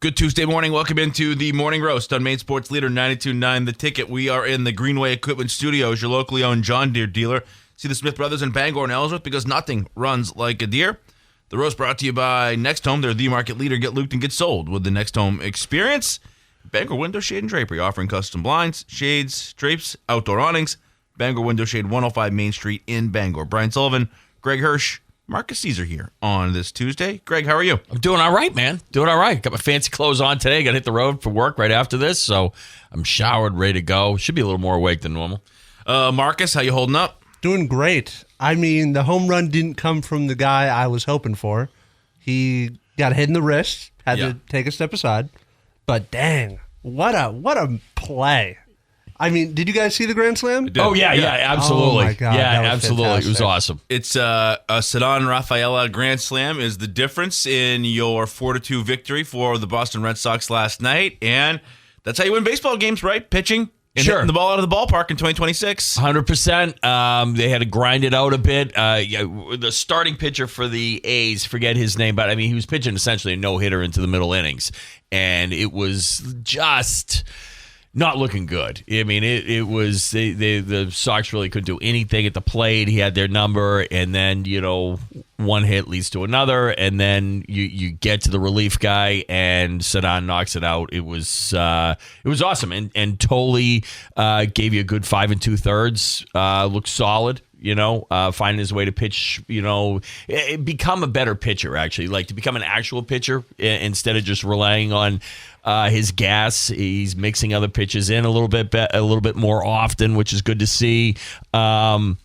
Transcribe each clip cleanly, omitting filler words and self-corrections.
Good Tuesday morning. Welcome into the Morning Roast on Maine Sports Leader 92.9 The Ticket. We are in the Greenway Equipment Studios, your locally owned John Deere dealer. See the Smith Brothers in Bangor and Ellsworth because nothing runs like a Deere. The roast brought to you by Next Home. They're the market leader. Get looped and get sold with the Next Home experience. Bangor Window Shade and Drapery, offering custom blinds, shades, drapes, outdoor awnings. Bangor Window Shade, 105 Main Street in Bangor. Brian Sullivan, Greg Hirsch, Marqus Cesar here on this Tuesday. Greg, how are you? I'm doing all right, man. Doing all right. Got my fancy clothes on today. Got to hit the road for work right after this, so I'm showered, ready to go. Should be a little more awake than normal. Marqus, how you holding up? Doing great. I mean, the home run didn't come from the guy I was hoping for. He got hit in the wrist, had to take a step aside. But dang, what a play. I mean, did you guys see the Grand Slam? Oh, yeah, absolutely. Oh, my God. Yeah, that was absolutely. fantastic. It was awesome. It's a Cedar Rafaela Grand Slam is the difference in your 4-2 victory for the Boston Red Sox last night. And that's how you win baseball games, right? Pitching and hitting the ball out of the ballpark in 2026. 100%. They had to grind it out a bit. The starting pitcher for the A's, forget his name, but I mean, he was pitching essentially a no-hitter into the middle innings. And it was just not looking good. I mean, it was the Sox really couldn't do anything at the plate. He had their number, and then one hit leads to another, and then you get to the relief guy, and Cedar knocks it out. It was awesome, and Tolley gave you a good 5 2/3. Looked solid. Finding his way to pitch, become a better pitcher, actually, like to become an actual pitcher instead of just relying on his gas. He's mixing other pitches in a little bit more often, which is good to see. I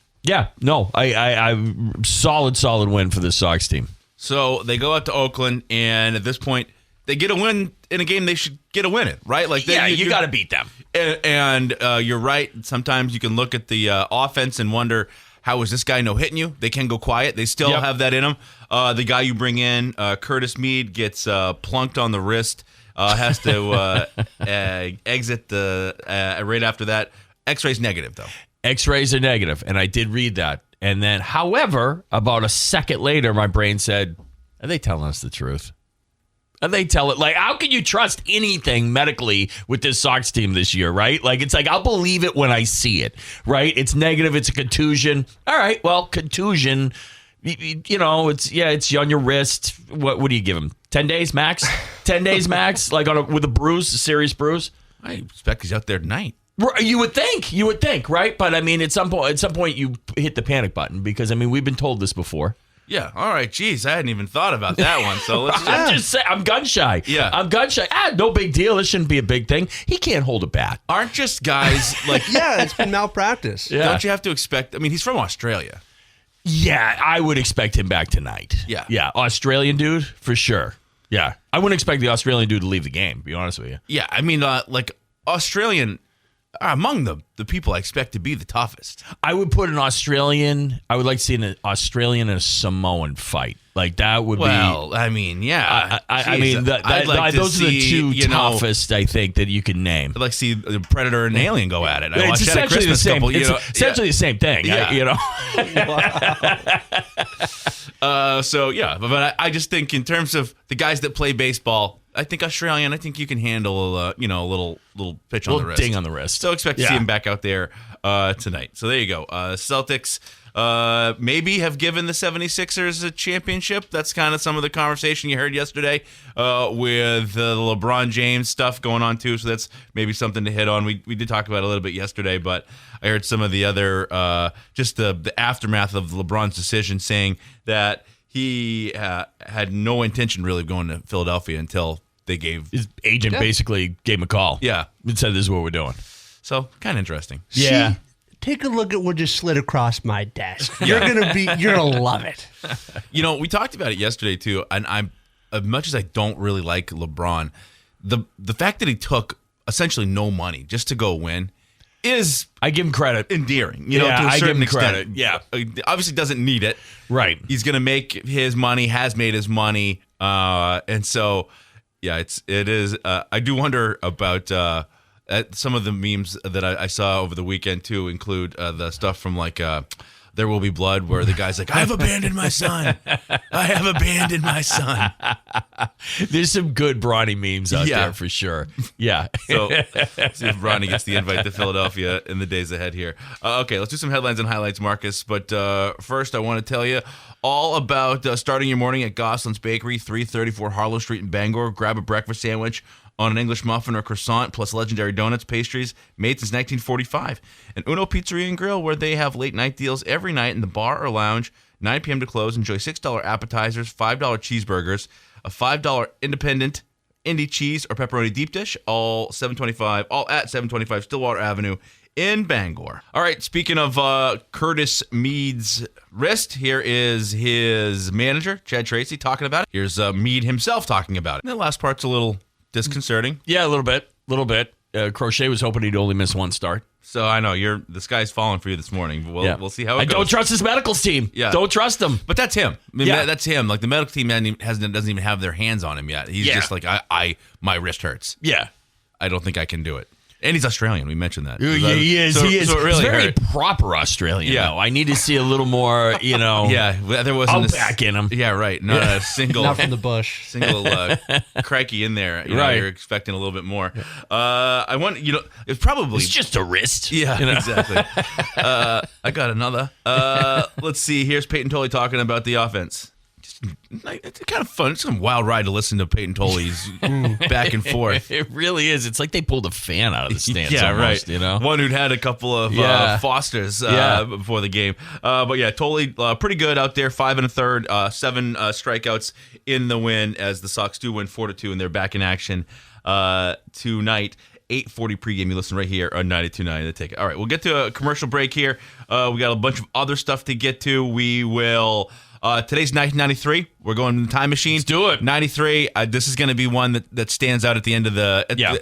solid win for the Sox team. So they go out to Oakland, and at this point, they get a win in a game they should get a win in, right? You got to beat them. And you're right. Sometimes you can look at the offense and wonder, how is this guy hitting you? They can go quiet. They still have that in them. The guy you bring in, Curtis Mead, gets plunked on the wrist, has to exit right after that. X-ray's negative, though. X-rays are negative, and I did read that. And then, however, about a second later, my brain said, are they telling us the truth? They tell it, how can you trust anything medically with this Sox team this year, right? It's I'll believe it when I see it, right? It's negative. It's a contusion. All right, well, contusion, it's on your wrist. What do you give him? 10 days max? 10 days max? With a serious bruise? I expect he's out there tonight. You would think, right? But I mean, at some point, you hit the panic button because we've been told this before. Yeah. All right. Geez, I hadn't even thought about that one. So let's I'm just saying, I'm gun shy. Yeah. I'm gun shy. No big deal. This shouldn't be a big thing. He can't hold a bat. Aren't just guys yeah, it's been malpractice. Yeah. Don't you have to expect? I mean, he's from Australia. Yeah, I would expect him back tonight. Yeah. Yeah. Australian dude, for sure. Yeah. I wouldn't expect the Australian dude to leave the game, to be honest with you. Yeah. I mean, Australian are among the people I expect to be the toughest. I would put an Australian, I would like to see an Australian and a Samoan fight. That would be. Well, I mean, yeah. I mean, those are the two toughest, I think, that you can name. I'd like to see the Predator and Alien go at it. It's essentially the same. Essentially the same thing. Yeah. But I just think in terms of the guys that play baseball, I think Australian. I think you can handle a little pitch on the wrist, ding on the wrist. So expect to see him back out there tonight. So there you go. Celtics maybe have given the 76ers a championship. That's kind of some of the conversation you heard yesterday with the LeBron James stuff going on too. So that's maybe something to hit on. We did talk about it a little bit yesterday, but I heard some of the other just the aftermath of LeBron's decision, saying that he had no intention really of going to Philadelphia until they gave his agent basically gave him a call. Yeah, and said, "This is what we're doing." So kind of interesting. Yeah. Take a look at what just slid across my desk. You're gonna love it. We talked about it yesterday too, and I'm, as much as I don't really like LeBron, the fact that he took essentially no money just to go win is, I give him credit, endearing. To a certain extent. Credit. Yeah, obviously doesn't need it. Right. He's gonna make his money. Has made his money. And so, yeah, it is. I do wonder about some of the memes that I saw over the weekend too. Include the stuff from There Will Be Blood, where the guy's like, I've abandoned my son. I have abandoned my son. There's some good Bronny memes out there for sure. Yeah. So see if Bronny gets the invite to Philadelphia in the days ahead here. Okay, let's do some headlines and highlights, Marcus. But first, I want to tell you all about starting your morning at Goslin's Bakery, 334 Harlow Street in Bangor. Grab a breakfast sandwich on an English muffin or croissant, plus legendary donuts, pastries made since 1945. And Uno Pizzeria and Grill, where they have late-night deals every night in the bar or lounge, 9 p.m. to close. Enjoy $6 appetizers, $5 cheeseburgers, a $5 independent Indy cheese or pepperoni deep dish, all at 725 Stillwater Avenue in Bangor. All right, speaking of Curtis Mead's wrist, here is his manager, Chad Tracy, talking about it. Here's Mead himself talking about it. And the last part's a little disconcerting. Yeah, a little bit. Crochet was hoping he'd only miss one start. So I know the sky's falling for you this morning. But we'll see how it goes. I don't trust his medicals team. Yeah. Don't trust him. But that's him. I mean, that's him. Like the medical team doesn't even have their hands on him yet. He's just like, my wrist hurts. Yeah. I don't think I can do it. And he's Australian. We mentioned that. He is. So it really he's very hurt. proper Australian. Yeah. I need to see a little more, Yeah, there wasn't outback in him. Yeah, right. Not a single. Not from the bush. Single crikey in there. Right. You're expecting a little bit more. I want, it's probably. It's just a wrist. Yeah, exactly. I got another. Let's see. Here's Peyton Tolley talking about the offense. It's kind of fun. It's a wild ride to listen to Peyton Tolley's back and forth. It really is. It's like they pulled a fan out of the stands. Yeah, almost, right. One who'd had a couple of Fosters before the game. But yeah, Tolley pretty good out there. 5 1/3, 7 strikeouts in the win as the Sox do win 4-2, and they're back in action tonight. 8:40 pregame. You listen right here on 92.9 The Ticket. All right, we'll get to a commercial break here. We got a bunch of other stuff to get to. We will. Today's 1993. We're going in the time machine. Let's do it. 93. This is going to be one that stands out at the end of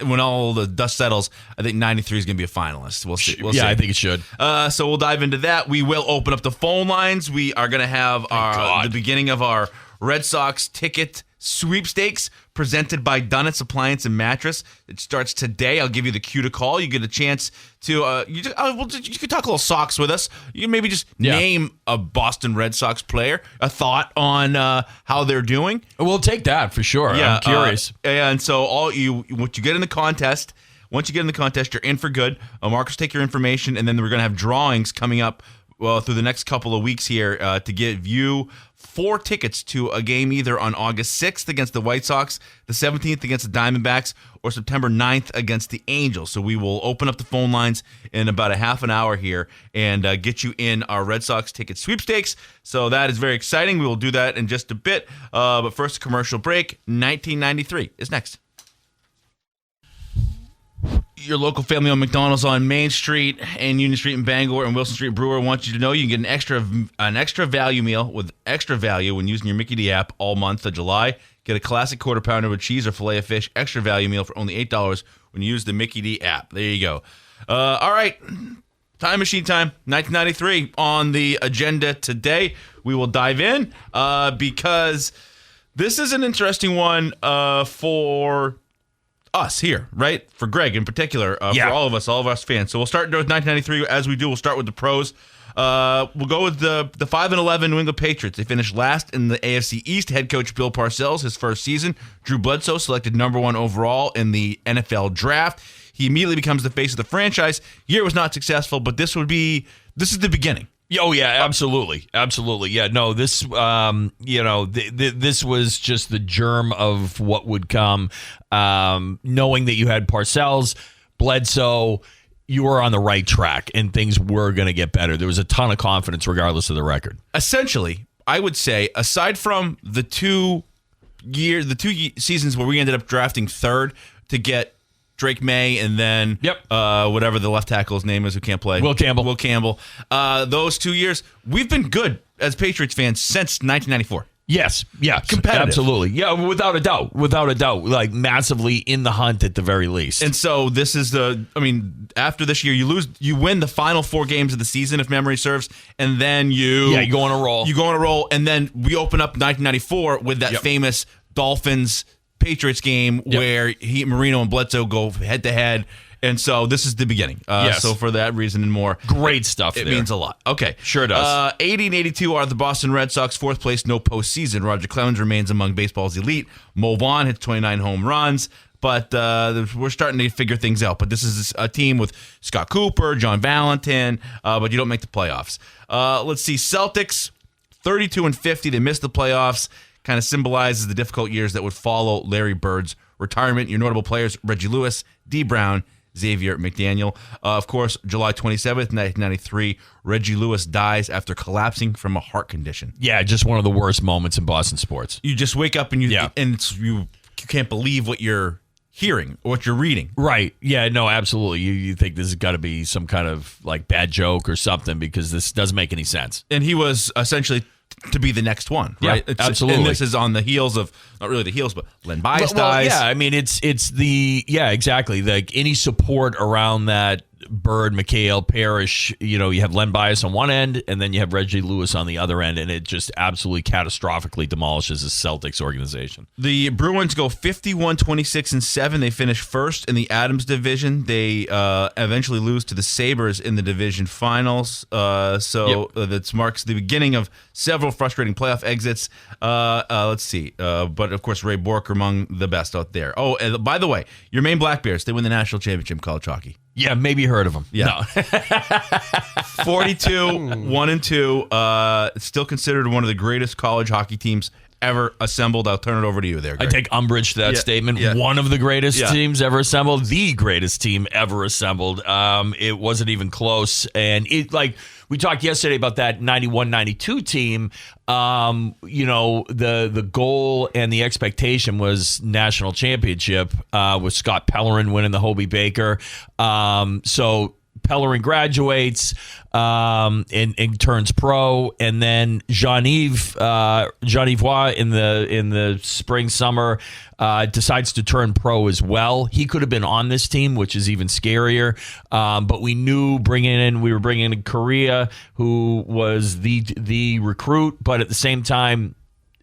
when all the dust settles. I think 93 is going to be a finalist. We'll see. Yeah, I think it should. So we'll dive into that. We will open up the phone lines. We are going to have the beginning of our Red Sox ticket sweepstakes presented by Dunnett's Appliance and Mattress. It starts today. I'll give you the cue to call. You get a chance to you can talk a little Sox with us. You can maybe just name a Boston Red Sox player, a thought on how they're doing. We'll take that for sure. Yeah, I'm curious. And so what you get in the contest. Once you get in the contest, you're in for good. Marcus will take your information, and then we're going to have drawings coming up through the next couple of weeks here to give you 4 tickets to a game either on August 6th against the White Sox, the 17th against the Diamondbacks, or September 9th against the Angels. So we will open up the phone lines in about a half an hour here and get you in our Red Sox ticket sweepstakes. So that is very exciting. We will do that in just a bit. But first, a commercial break. 1993 is next. Your local family-owned McDonald's on Main Street and Union Street in Bangor and Wilson Street Brewer wants you to know you can get an extra value meal with extra value when using your Mickey D app all month of July. Get a classic quarter pounder with cheese or filet of fish extra value meal for only $8 when you use the Mickey D app. There you go. All right, time machine time. 1993 on the agenda today. We will dive in because this is an interesting one for us here, right? For Greg in particular, for all of us fans. So we'll start with 1993 as we do. We'll start with the pros. We'll go with the 5-11 New England Patriots. They finished last in the AFC East. Head coach Bill Parcells, his first season. Drew Bledsoe selected number 1 overall in the NFL draft. He immediately becomes the face of the franchise. Year was not successful, but this is the beginning. Oh yeah, absolutely. Yeah, no, this this was just the germ of what would come. Knowing that you had Parcells, Bledsoe, you were on the right track and things were going to get better. There was a ton of confidence regardless of the record. Essentially, I would say aside from the two seasons where we ended up drafting third to get Drake May, and then whatever the left tackle's name is who can't play. Will Campbell. Those 2 years, we've been good as Patriots fans since 1994. Yes. Competitive. Absolutely. Yeah, without a doubt. Like massively in the hunt at the very least. And so this is after this year, you win the final 4 games of the season, if memory serves, and then you go on a roll. You go on a roll, and then we open up 1994 with that famous Dolphins Patriots game where Marino and Bledsoe go head to head, And so this is the beginning. Yes. So for that reason and more, Great stuff it there. means a lot. Okay. Sure does. 80 and 82 are the Boston Red Sox. Fourth place, no postseason. Roger Clemens remains among baseball's elite. Mo Vaughn hits 29 home runs. But we're starting to figure things out. But this is a team with Scott Cooper, John Valentin, but you don't make the playoffs. Let's see. Celtics, 32 and 50. They missed the playoffs. Kind of symbolizes the difficult years that would follow Larry Bird's retirement. Your notable players, Reggie Lewis, D. Brown, Xavier McDaniel. Of course, July 27th, 1993, Reggie Lewis dies after collapsing from a heart condition. Yeah, just one of the worst moments in Boston sports. You just wake up and you can't believe what you're hearing or what you're reading. Right. Yeah, no, absolutely. You think this has got to be some kind of like bad joke or something because this doesn't make any sense. And he was essentially to be the next one, right? Yeah, absolutely. And this is on the heels of, not really the heels, but Len Bias dies. Yeah, I mean, it's exactly. Like any support around that Bird, McHale, Parrish, you have Len Bias on one end, and then you have Reggie Lewis on the other end, and it just absolutely catastrophically demolishes the Celtics organization. The Bruins go 51-26-7. They finish first in the Adams division. They eventually lose to the Sabres in the division finals. That marks the beginning of several frustrating playoff exits. Let's see. But, of course, Ray Bork among the best out there. Oh, and by the way, your Maine Black Bears, they win the national championship in college hockey. Yeah, maybe heard of them. Yeah. No. 42-1-2. Still considered one of the greatest college hockey teams ever assembled. I'll turn it over to you there, Greg. I take umbrage to that statement. Yeah. One of the greatest teams ever assembled. The greatest team ever assembled. It wasn't even close. And we talked yesterday about that 91-92 team. The goal and the expectation was national championship with Scott Pellerin winning the Hobie Baker. So Pellerin graduates and turns pro, and then Jean-Yves Roy in the spring summer decides to turn pro as well. He could have been on this team, which is even scarier. But we knew we were bringing in Korea, who was the recruit, but at the same time,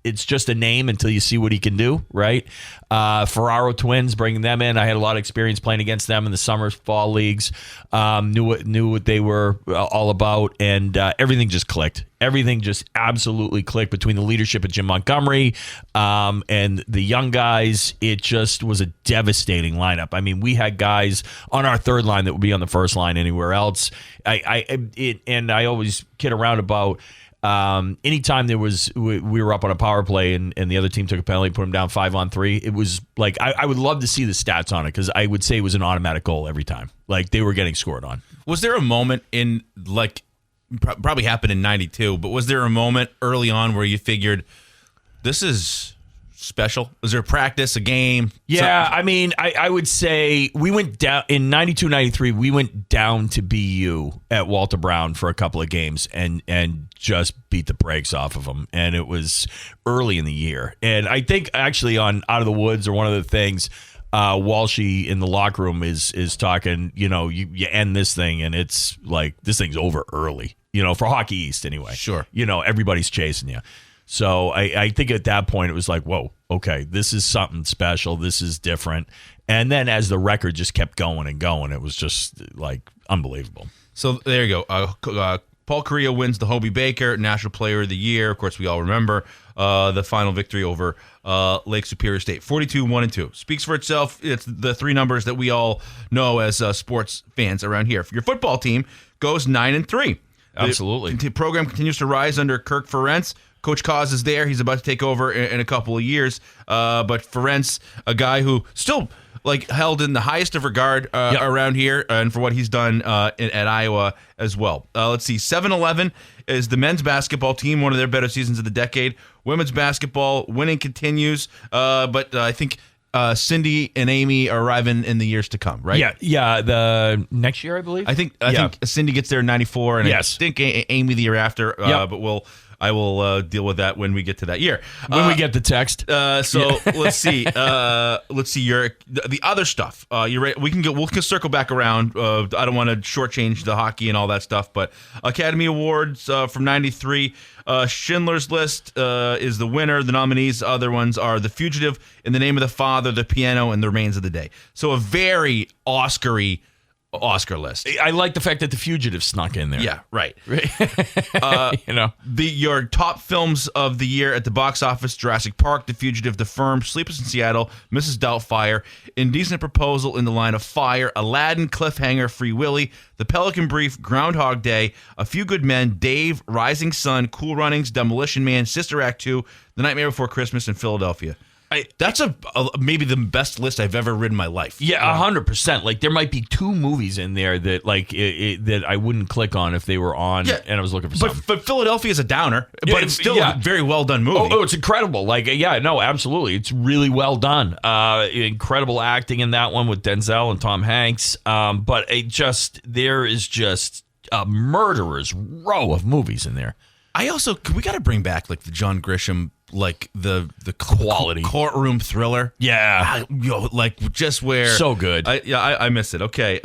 it's just a name until you see what he can do, right? Ferraro twins, bringing them in. I had a lot of experience playing against them in the summer, fall leagues. Knew what they were all about, and everything just clicked. Everything just absolutely clicked between the leadership of Jim Montgomery and the young guys. It just was a devastating lineup. I mean, we had guys on our third line that would be on the first line anywhere else. I always kid around about. Anytime we were up on a power play and the other team took a penalty, put them down 5-on-3, it was like I would love to see the stats on it because I would say it was an automatic goal every time. Like they were getting scored on. Was there a moment in probably happened in 92, but was there a moment early on where you figured this is special? Was there a practice, a game? Yeah, something? I mean, I would say we went down in 92, 93, we went down to BU at Walter Brown for a couple of games and just beat the brakes off of them. And it was early in the year. And I think actually on Out of the Woods, or one of the things, Walshy in the locker room is talking, you end this thing and it's like, this thing's over early, for Hockey East anyway. Sure. Everybody's chasing you. So I think at that point it was like, whoa, okay, this is something special. This is different. And then as the record just kept going and going, it was just like unbelievable. So there you go. Paul Kariya wins the Hobie Baker National Player of the Year. Of course, we all remember the final victory over Lake Superior State, 42-1-2. Speaks for itself. It's the three numbers that we all know as sports fans around here. Your football team goes 9-3. Absolutely. The program continues to rise under Kirk Ferentz. Coach Cause is there. He's about to take over in a couple of years. But Ferentz, a guy who still held in the highest of regard around here, and for what he's done at Iowa as well. Let's see. 7-11 is the men's basketball team, one of their better seasons of the decade. Women's basketball winning continues, but I think Cindy and Amy are arriving in the years to come, right? Yeah. The next year, I believe. I think Cindy gets there in 94, and yes. I think Amy the year after. Yep. But we'll I will deal with that when we get to that year. When we get the text. So let's see. Let's see the other stuff. You're right. We'll circle back around. I don't want to shortchange the hockey and all that stuff, but Academy Awards from '93. Schindler's List is the winner. The nominees, other ones are The Fugitive, In the Name of the Father, The Piano, and The Remains of the Day. So a very Oscar-y Oscar list. I like the fact that The Fugitive snuck in there. Yeah, right. You know, Your top films of the year at the box office: Jurassic Park, The Fugitive, The Firm, Sleepless in Seattle, Mrs. Doubtfire, Indecent Proposal, In the Line of Fire, Aladdin, Cliffhanger, Free Willy, The Pelican Brief, Groundhog Day, A Few Good Men, Dave, Rising Sun, Cool Runnings, Demolition Man, Sister Act 2, The Nightmare Before Christmas, and Philadelphia. That's maybe the best list I've ever read in my life. Yeah, 100%. Like, there might be 2 movies in there that that I wouldn't click on if they were on and I was looking for something. But Philadelphia is a downer, but it's still a very well done movie. Oh, it's incredible. Like, no, absolutely. It's really well done. Incredible acting in that one with Denzel and Tom Hanks. But there is just a murderer's row of movies in there. We got to bring back like the John Grisham, like the quality courtroom thriller. Yeah, like just where so good. I miss it. Okay,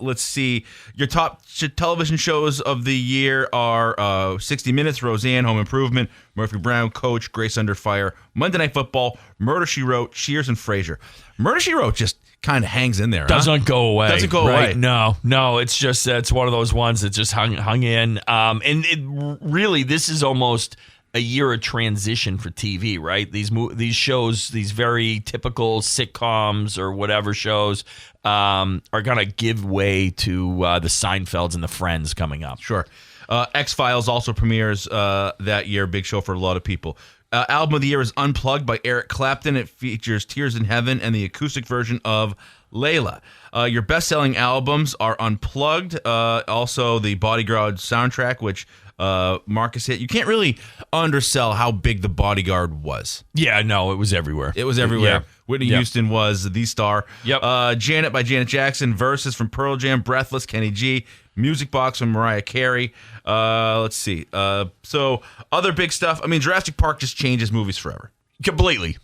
let's see. Your top television shows of the year are 60 Minutes, Roseanne, Home Improvement, Murphy Brown, Coach, Grace Under Fire, Monday Night Football, Murder, She Wrote, Cheers, and Frasier. Murder, She Wrote just kind of hangs in there. Doesn't go away. Doesn't go away. No. It's one of those ones that just hung in. And it really, this is almost a year of transition for TV, right? These shows, these very typical sitcoms or whatever shows, are gonna give way to the Seinfelds and the Friends coming up. Sure. X-Files also premieres that year. Big show for a lot of people. Album of the year is Unplugged by Eric Clapton. It features Tears in Heaven and the acoustic version of Layla. Your best-selling albums are Unplugged, also the Bodyguard soundtrack, which Marcus hit. You can't really undersell how big the Bodyguard was. Yeah, no, it was everywhere. It was everywhere. Yeah. Whitney Houston was the star. Yep. Janet by Janet Jackson, Verses from Pearl Jam, Breathless, Kenny G, Music Box from Mariah Carey. Let's see. So other big stuff. I mean, Jurassic Park just changes movies forever. Completely.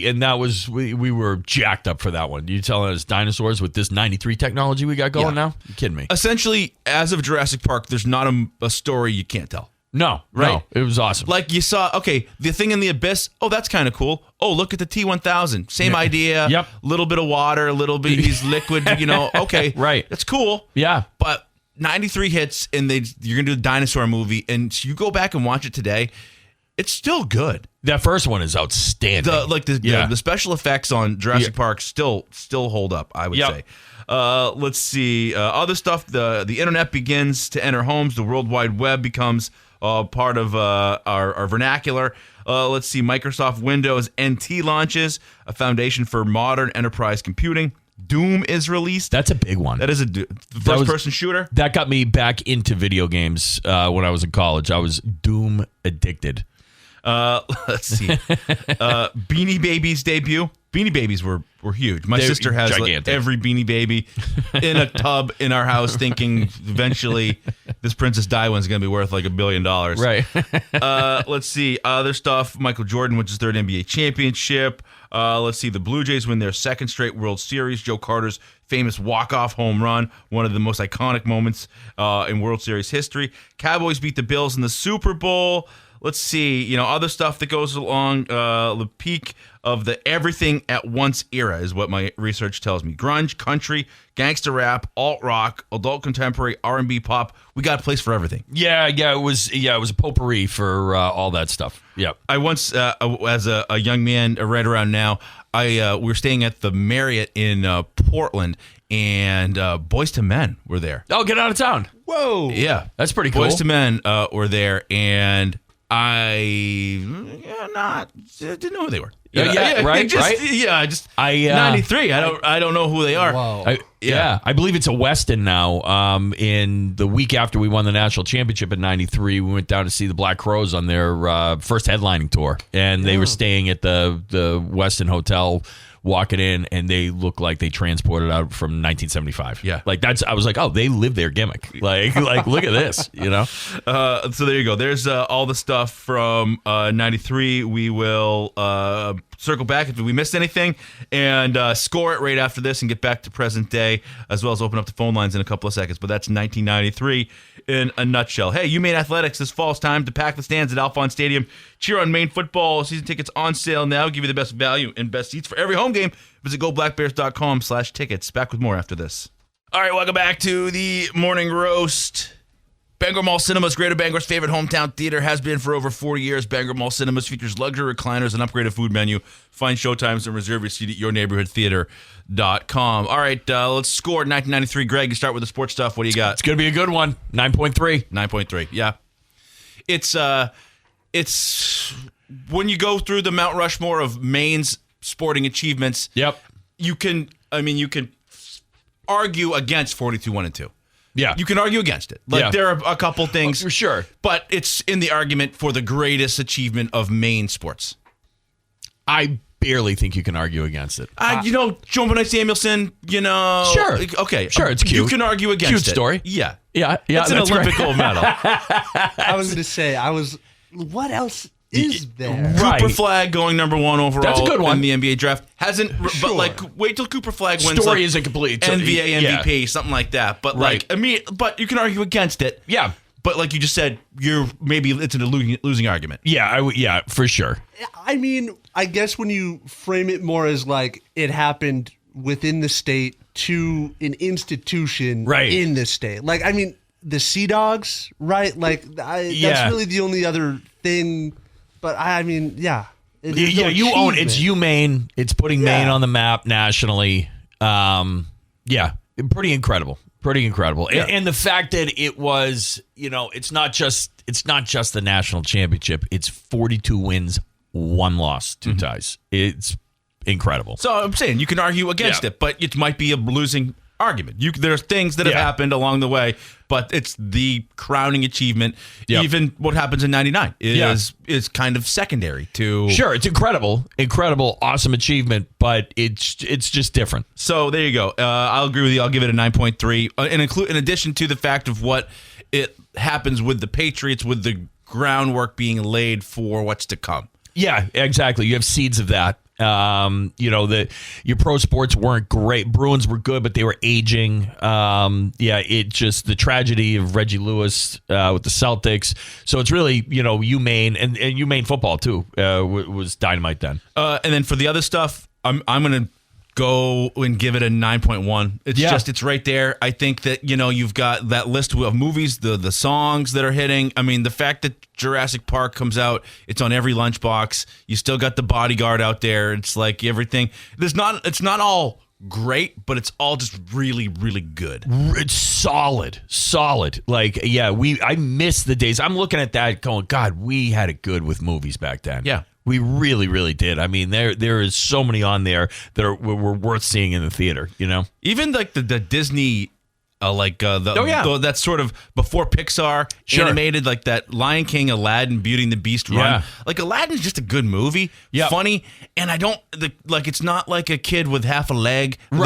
And that was, we were jacked up for that one. You telling us dinosaurs with this 93 technology we got going now? You kidding me? Essentially, as of Jurassic Park, there's not a story you can't tell. No, right? No, it was awesome. Like you saw, the thing in the abyss. Oh, that's kind of cool. Oh, look at the T-1000. Same idea. Yep. Little bit of water, a little bit. He's liquid. Okay. Right. That's cool. Yeah. But 93 hits, and you're gonna do a dinosaur movie, and you go back and watch it today. It's still good. That first one is outstanding. The special effects on Jurassic Park still hold up, I would say. Let's see. Other stuff. The internet begins to enter homes. The World Wide Web becomes part of our vernacular. Let's see. Microsoft Windows NT launches, a foundation for modern enterprise computing. Doom is released. That's a big one. That is a first-person shooter. That got me back into video games when I was in college. I was Doom addicted. Let's see. Beanie Babies debut. Beanie Babies were huge. My sister has every Beanie Baby in a tub in our house, thinking eventually this Princess Di one's going to be worth like $1 billion. Right. Let's see. Other stuff. Michael Jordan wins his 3rd NBA championship. Let's see. The Blue Jays win their 2nd straight World Series. Joe Carter's famous walk-off home run, one of the most iconic moments in World Series history. Cowboys beat the Bills in the Super Bowl. Let's see, other stuff that goes along. The peak of the everything at once era is what my research tells me. Grunge, country, gangster rap, alt rock, adult contemporary, R&B, pop. We got a place for everything. Yeah. It was a potpourri for all that stuff. Yeah. I once, as a young man, right around now, we were staying at the Marriott in Portland, and Boyz II Men were there. Oh, get out of town! Whoa, yeah, that's pretty cool. Boyz II Men were there, and I didn't know who they were. Right. 93. I don't know who they are. Wow. I believe it's a Westin now. In the week after we won the national championship in '93, we went down to see the Black Crowes on their first headlining tour, and they were staying at the Westin Hotel walking in, and they look like they transported out from 1975. Yeah. Like I was like, oh, they live their gimmick. Like look at this, So there you go. There's all the stuff from 93. We will circle back if we missed anything and score it right after this and get back to present day, as well as open up the phone lines in a couple of seconds. But that's 1993 in a nutshell. Hey, Maine Athletics, this fall it's time to pack the stands at Alphon Stadium. Cheer on Maine football. Season tickets on sale now. Give you the best value and best seats for every home game. Visit goblackbears.com/tickets. Back with more after this. All right, welcome back to the Morning Roast. Bangor Mall Cinemas, Greater Bangor's favorite hometown theater, has been for over 40 years. Bangor Mall Cinemas features luxury recliners and upgraded food menu. Find showtimes and reserve your seat at yourneighborhoodtheater.com. All right, let's score 1993. Greg, you start with the sports stuff. What do you got? It's going to be a good one. 9.3. 9.3, yeah. It's when you go through the Mount Rushmore of Maine's sporting achievements, Yep. you can argue against 42, 1, and 2. Yeah. You can argue against it. There are a couple things. For sure. But it's in the argument for the greatest achievement of Maine sports. I barely think you can argue against it. Joe Benoit Samuelson, Sure. Okay. Sure, it's cute. You can argue against Cute it. story. Yeah. Yeah. It's an Olympic gold medal. I was going to say, what else is there? Right. Cooper Flag going number 1 overall That's a good one. in the NBA draft. Hasn't, Sure. but wait till Cooper Flag wins. Story isn't complete. NBA Yeah. MVP, something like that. But Right. but you can argue against it. Yeah. But like you just said, it's a losing argument. Yeah. Yeah, for sure. I mean, I guess when you frame it more as like it happened within the state to an institution Right. in the state. Like, I mean, the Sea Dogs, right? Like, Yeah. that's really the only other thing. But I mean, yeah. There's no You own it's achievement. Maine. It's putting Yeah. Maine on the map nationally. Yeah, pretty incredible. Pretty incredible. Yeah. And the fact that it was, it's not just the national championship. It's 42 wins, 1 loss, 2 ties. It's incredible. So I'm saying you can argue against Yeah. it, but it might be a losing argument. There's things that have Yeah. happened along the way, but it's the crowning achievement. Yep. Even what happens in '99 Yeah. is kind of secondary to. Sure, it's incredible, awesome achievement, but it's just different. So there you go. I'll agree with you. I'll give it a 9.3. In addition to the fact of what it happens with the Patriots, with the groundwork being laid for what's to come. Yeah, exactly. You have seeds of that. Your pro sports weren't great. Bruins were good, but they were aging. It just the tragedy of Reggie Lewis with the Celtics. So it's really, UMaine and UMaine football too was dynamite then. And then for the other stuff, I'm going to go and give it a 9.1. It's right there. I think that, you've got that list of movies, the songs that are hitting. I mean, the fact that Jurassic Park comes out, it's on every lunchbox. You still got The Bodyguard out there. It's like everything. It's not all great, but it's all just really, really good. It's solid. I miss the days. I'm looking at that going, God, we had it good with movies back then. Yeah. We really, really did. I mean, there is so many on there that were worth seeing in the theater, Even like the Disney, that sort of before Pixar Sure. animated, like that Lion King, Aladdin, Beauty and the Beast run. Yeah. Like Aladdin's just a good movie, Yep. funny, and it's not like a kid with half a leg or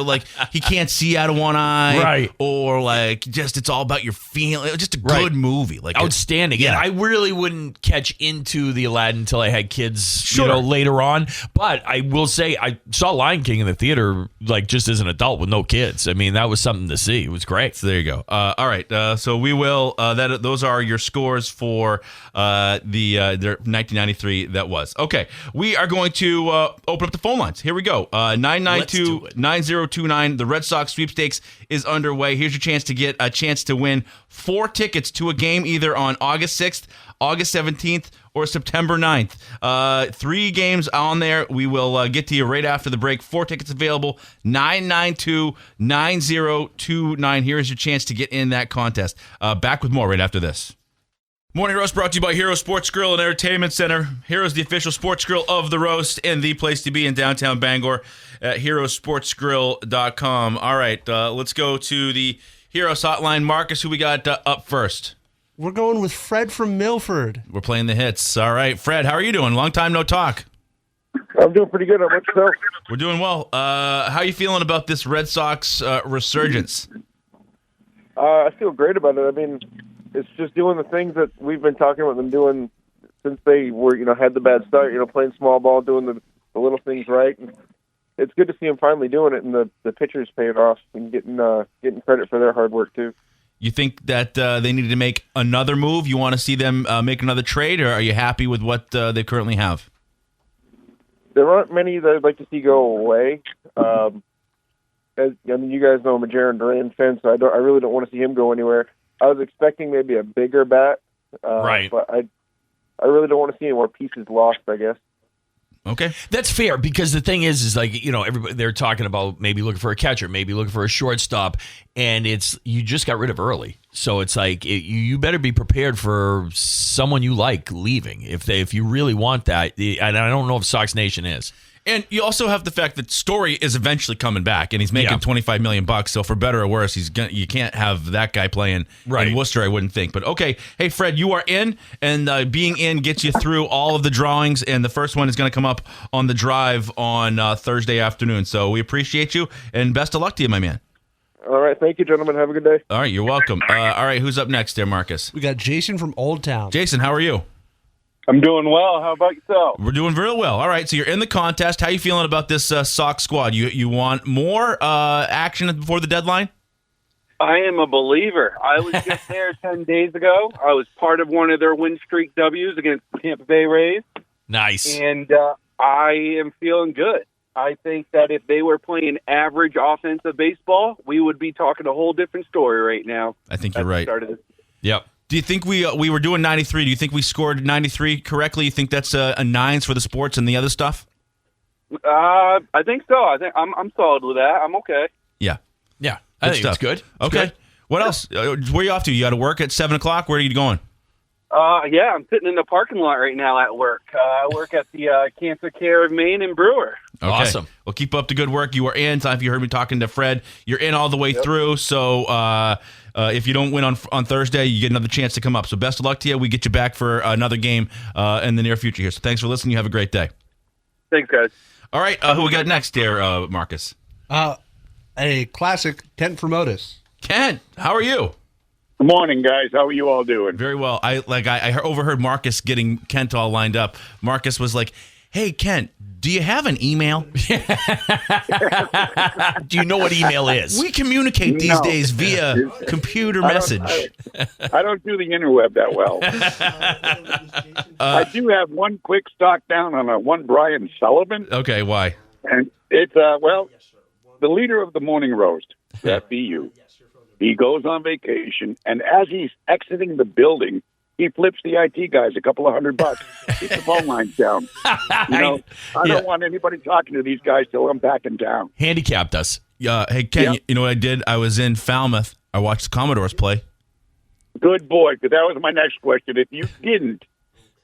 like he can't see out of one eye, Right. Or like just it's all about your feeling. Just a Right. good movie, like Outstanding. Yeah. And I really wouldn't catch into the Aladdin until I had kids, Sure. later on. But I will say I saw Lion King in the theater, like just as an adult with no kids. I mean, that was something to see. It was great. So there you go. All right. So we will. Those are your scores for the 1993. That was okay. We are going to open up the phone lines. Here we go. 992-9029. The Red Sox sweepstakes is underway. Here's your chance to get a chance to win 4 tickets to a game either on August 6th, August 17th, or September 9th. 3 games on there. We will get to you right after the break. 4 tickets available. 992-9029. Here is your chance to get in that contest. Back with more right after this. Morning Roast brought to you by Hero Sports Grill and Entertainment Center. Hero's the official sports grill of the roast and the place to be in downtown Bangor at herosportsgrill.com. All right, let's go to the Heroes hotline. Marcus, who we got up first? We're going with Fred from Milford. We're playing the hits. All right, Fred, how are you doing? Long time no talk. I'm doing pretty good. How about yourself? We're doing well. How are you feeling about this Red Sox resurgence? I feel great about it. I mean, it's just doing the things that we've been talking about them doing since they were, had the bad start. Playing small ball, doing the little things right. And it's good to see them finally doing it, and the pitchers paying off and getting credit for their hard work too. You think that they need to make another move? You want to see them make another trade, or are you happy with what they currently have? There aren't many that I'd like to see go away. You guys know I'm a Jaron Duran fan, so I really don't want to see him go anywhere. I was expecting maybe a bigger bat, right? But I really don't want to see any more pieces lost, I guess. Okay. That's fair, because the thing is like, everybody, they're talking about maybe looking for a catcher, maybe looking for a shortstop, and you just got rid of early. So it's like you better be prepared for someone you like leaving if you really want that. And I don't know if Sox Nation is. And you also have the fact that Story is eventually coming back, and he's making $25 million. So for better or worse, you can't have that guy playing in Worcester, I wouldn't think. But okay, hey Fred, you are in, and being in gets you through all of the drawings. And the first one is going to come up on the drive on Thursday afternoon. So we appreciate you, and best of luck to you, my man. All right, thank you, gentlemen. Have a good day. All right, you're welcome. All right, who's up next there, Marcus? We got Jason from Old Town. Jason, how are you? I'm doing well. How about yourself? We're doing real well. All right, so you're in the contest. How you feeling about this Sox squad? You want more action before the deadline? I am a believer. I was just there 10 days ago. I was part of one of their win streak W's against the Tampa Bay Rays. Nice. And I am feeling good. I think that if they were playing average offensive baseball, we would be talking a whole different story right now. I think you're right. Yep. Do you think we were doing 93? Do you think we scored 93 correctly? You think that's a nines for the sports and the other stuff? I think so. I think I'm solid with that. I'm okay. Yeah. I think it's good. Okay. Good. What else? Where are you off to? You got to work at 7 o'clock? Where are you going? Yeah, I'm sitting in the parking lot right now at work. I work at the Cancer Care of Maine and Brewer. Okay. Awesome. Well, keep up the good work. You are in. If you heard me talking to Fred, you're in all the way through. So if you don't win on Thursday, you get another chance to come up. So best of luck to you. We get you back for another game in the near future here. So thanks for listening. You have a great day. Thanks, guys. All right. Who we got next here, Marcus? A classic, Kent from Otis. Kent, how are you? Good morning, guys. How are you all doing? Very well. I overheard Marcus getting Kent all lined up. Marcus was like, "Hey, Kent, do you have an email?" Do you know what email is? We communicate these days via computer message. I don't do the interweb that well. I do have one quick stock down on one Brian Sullivan. Okay, why? And it's, the leader of the Morning Roast, that be you. He goes on vacation, and as he's exiting the building, he flips the IT guys a couple of $100. Keep the phone lines down. I don't want anybody talking to these guys till I'm back in town. Handicapped us. Hey, Ken, you know what I did? I was in Falmouth. I watched the Commodores play. Good boy, because that was my next question. If you didn't,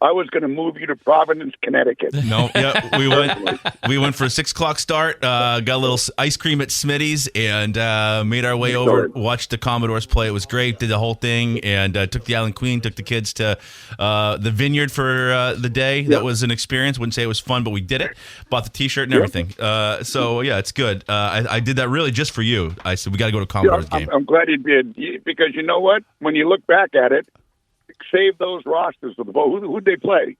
I was going to move you to Providence, Connecticut. No, we went for a 6 o'clock start, got a little ice cream at Smitty's, and made our way over, watched the Commodores play. It was great, did the whole thing, and took the Island Queen, took the kids to the Vineyard for the day. Yep. That was an experience. Wouldn't say it was fun, but we did it. Bought the T-shirt and everything. So, yeah, it's good. I did that really just for you. I said, we got to go to a Commodores game. I'm glad you did, because you know what? When you look back at it, save those rosters of the ball. Who'd they play?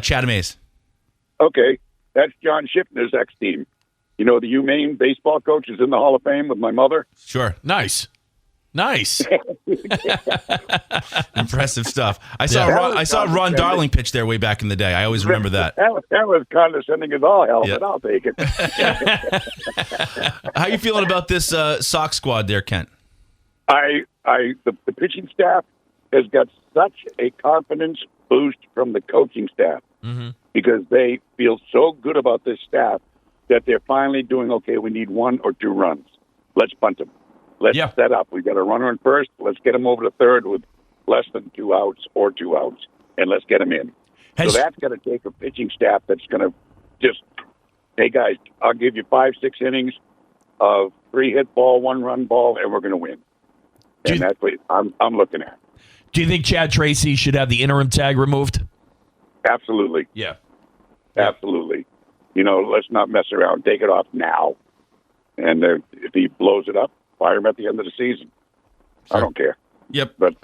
Chatham A's. Okay, that's John Schiffner's ex-team. You know, the Maine baseball coach is in the Hall of Fame with my mother. Sure. Nice. Impressive stuff. I saw Ron Darling pitch there way back in the day. I always remember that. That was condescending as all hell, but I'll take it. How you feeling about this Sox squad there, Kent? The pitching staff has got such a confidence boost from the coaching staff because they feel so good about this staff that they're finally doing, okay, we need 1 or 2 runs. Let's bunt them. Let's set up. We've got a runner in first. Let's get him over to third with less than 2 outs or 2 outs, and let's get him in. So that's going to take a pitching staff that's going to just, hey, guys, I'll give you 5-6 innings of 3-hit ball, 1-run ball, and we're going to win. And that's what I'm looking at. Do you think Chad Tracy should have the interim tag removed? Absolutely. Yeah. Absolutely. let's not mess around. Take it off now. And if he blows it up, fire him at the end of the season. Sure. I don't care. Yep. But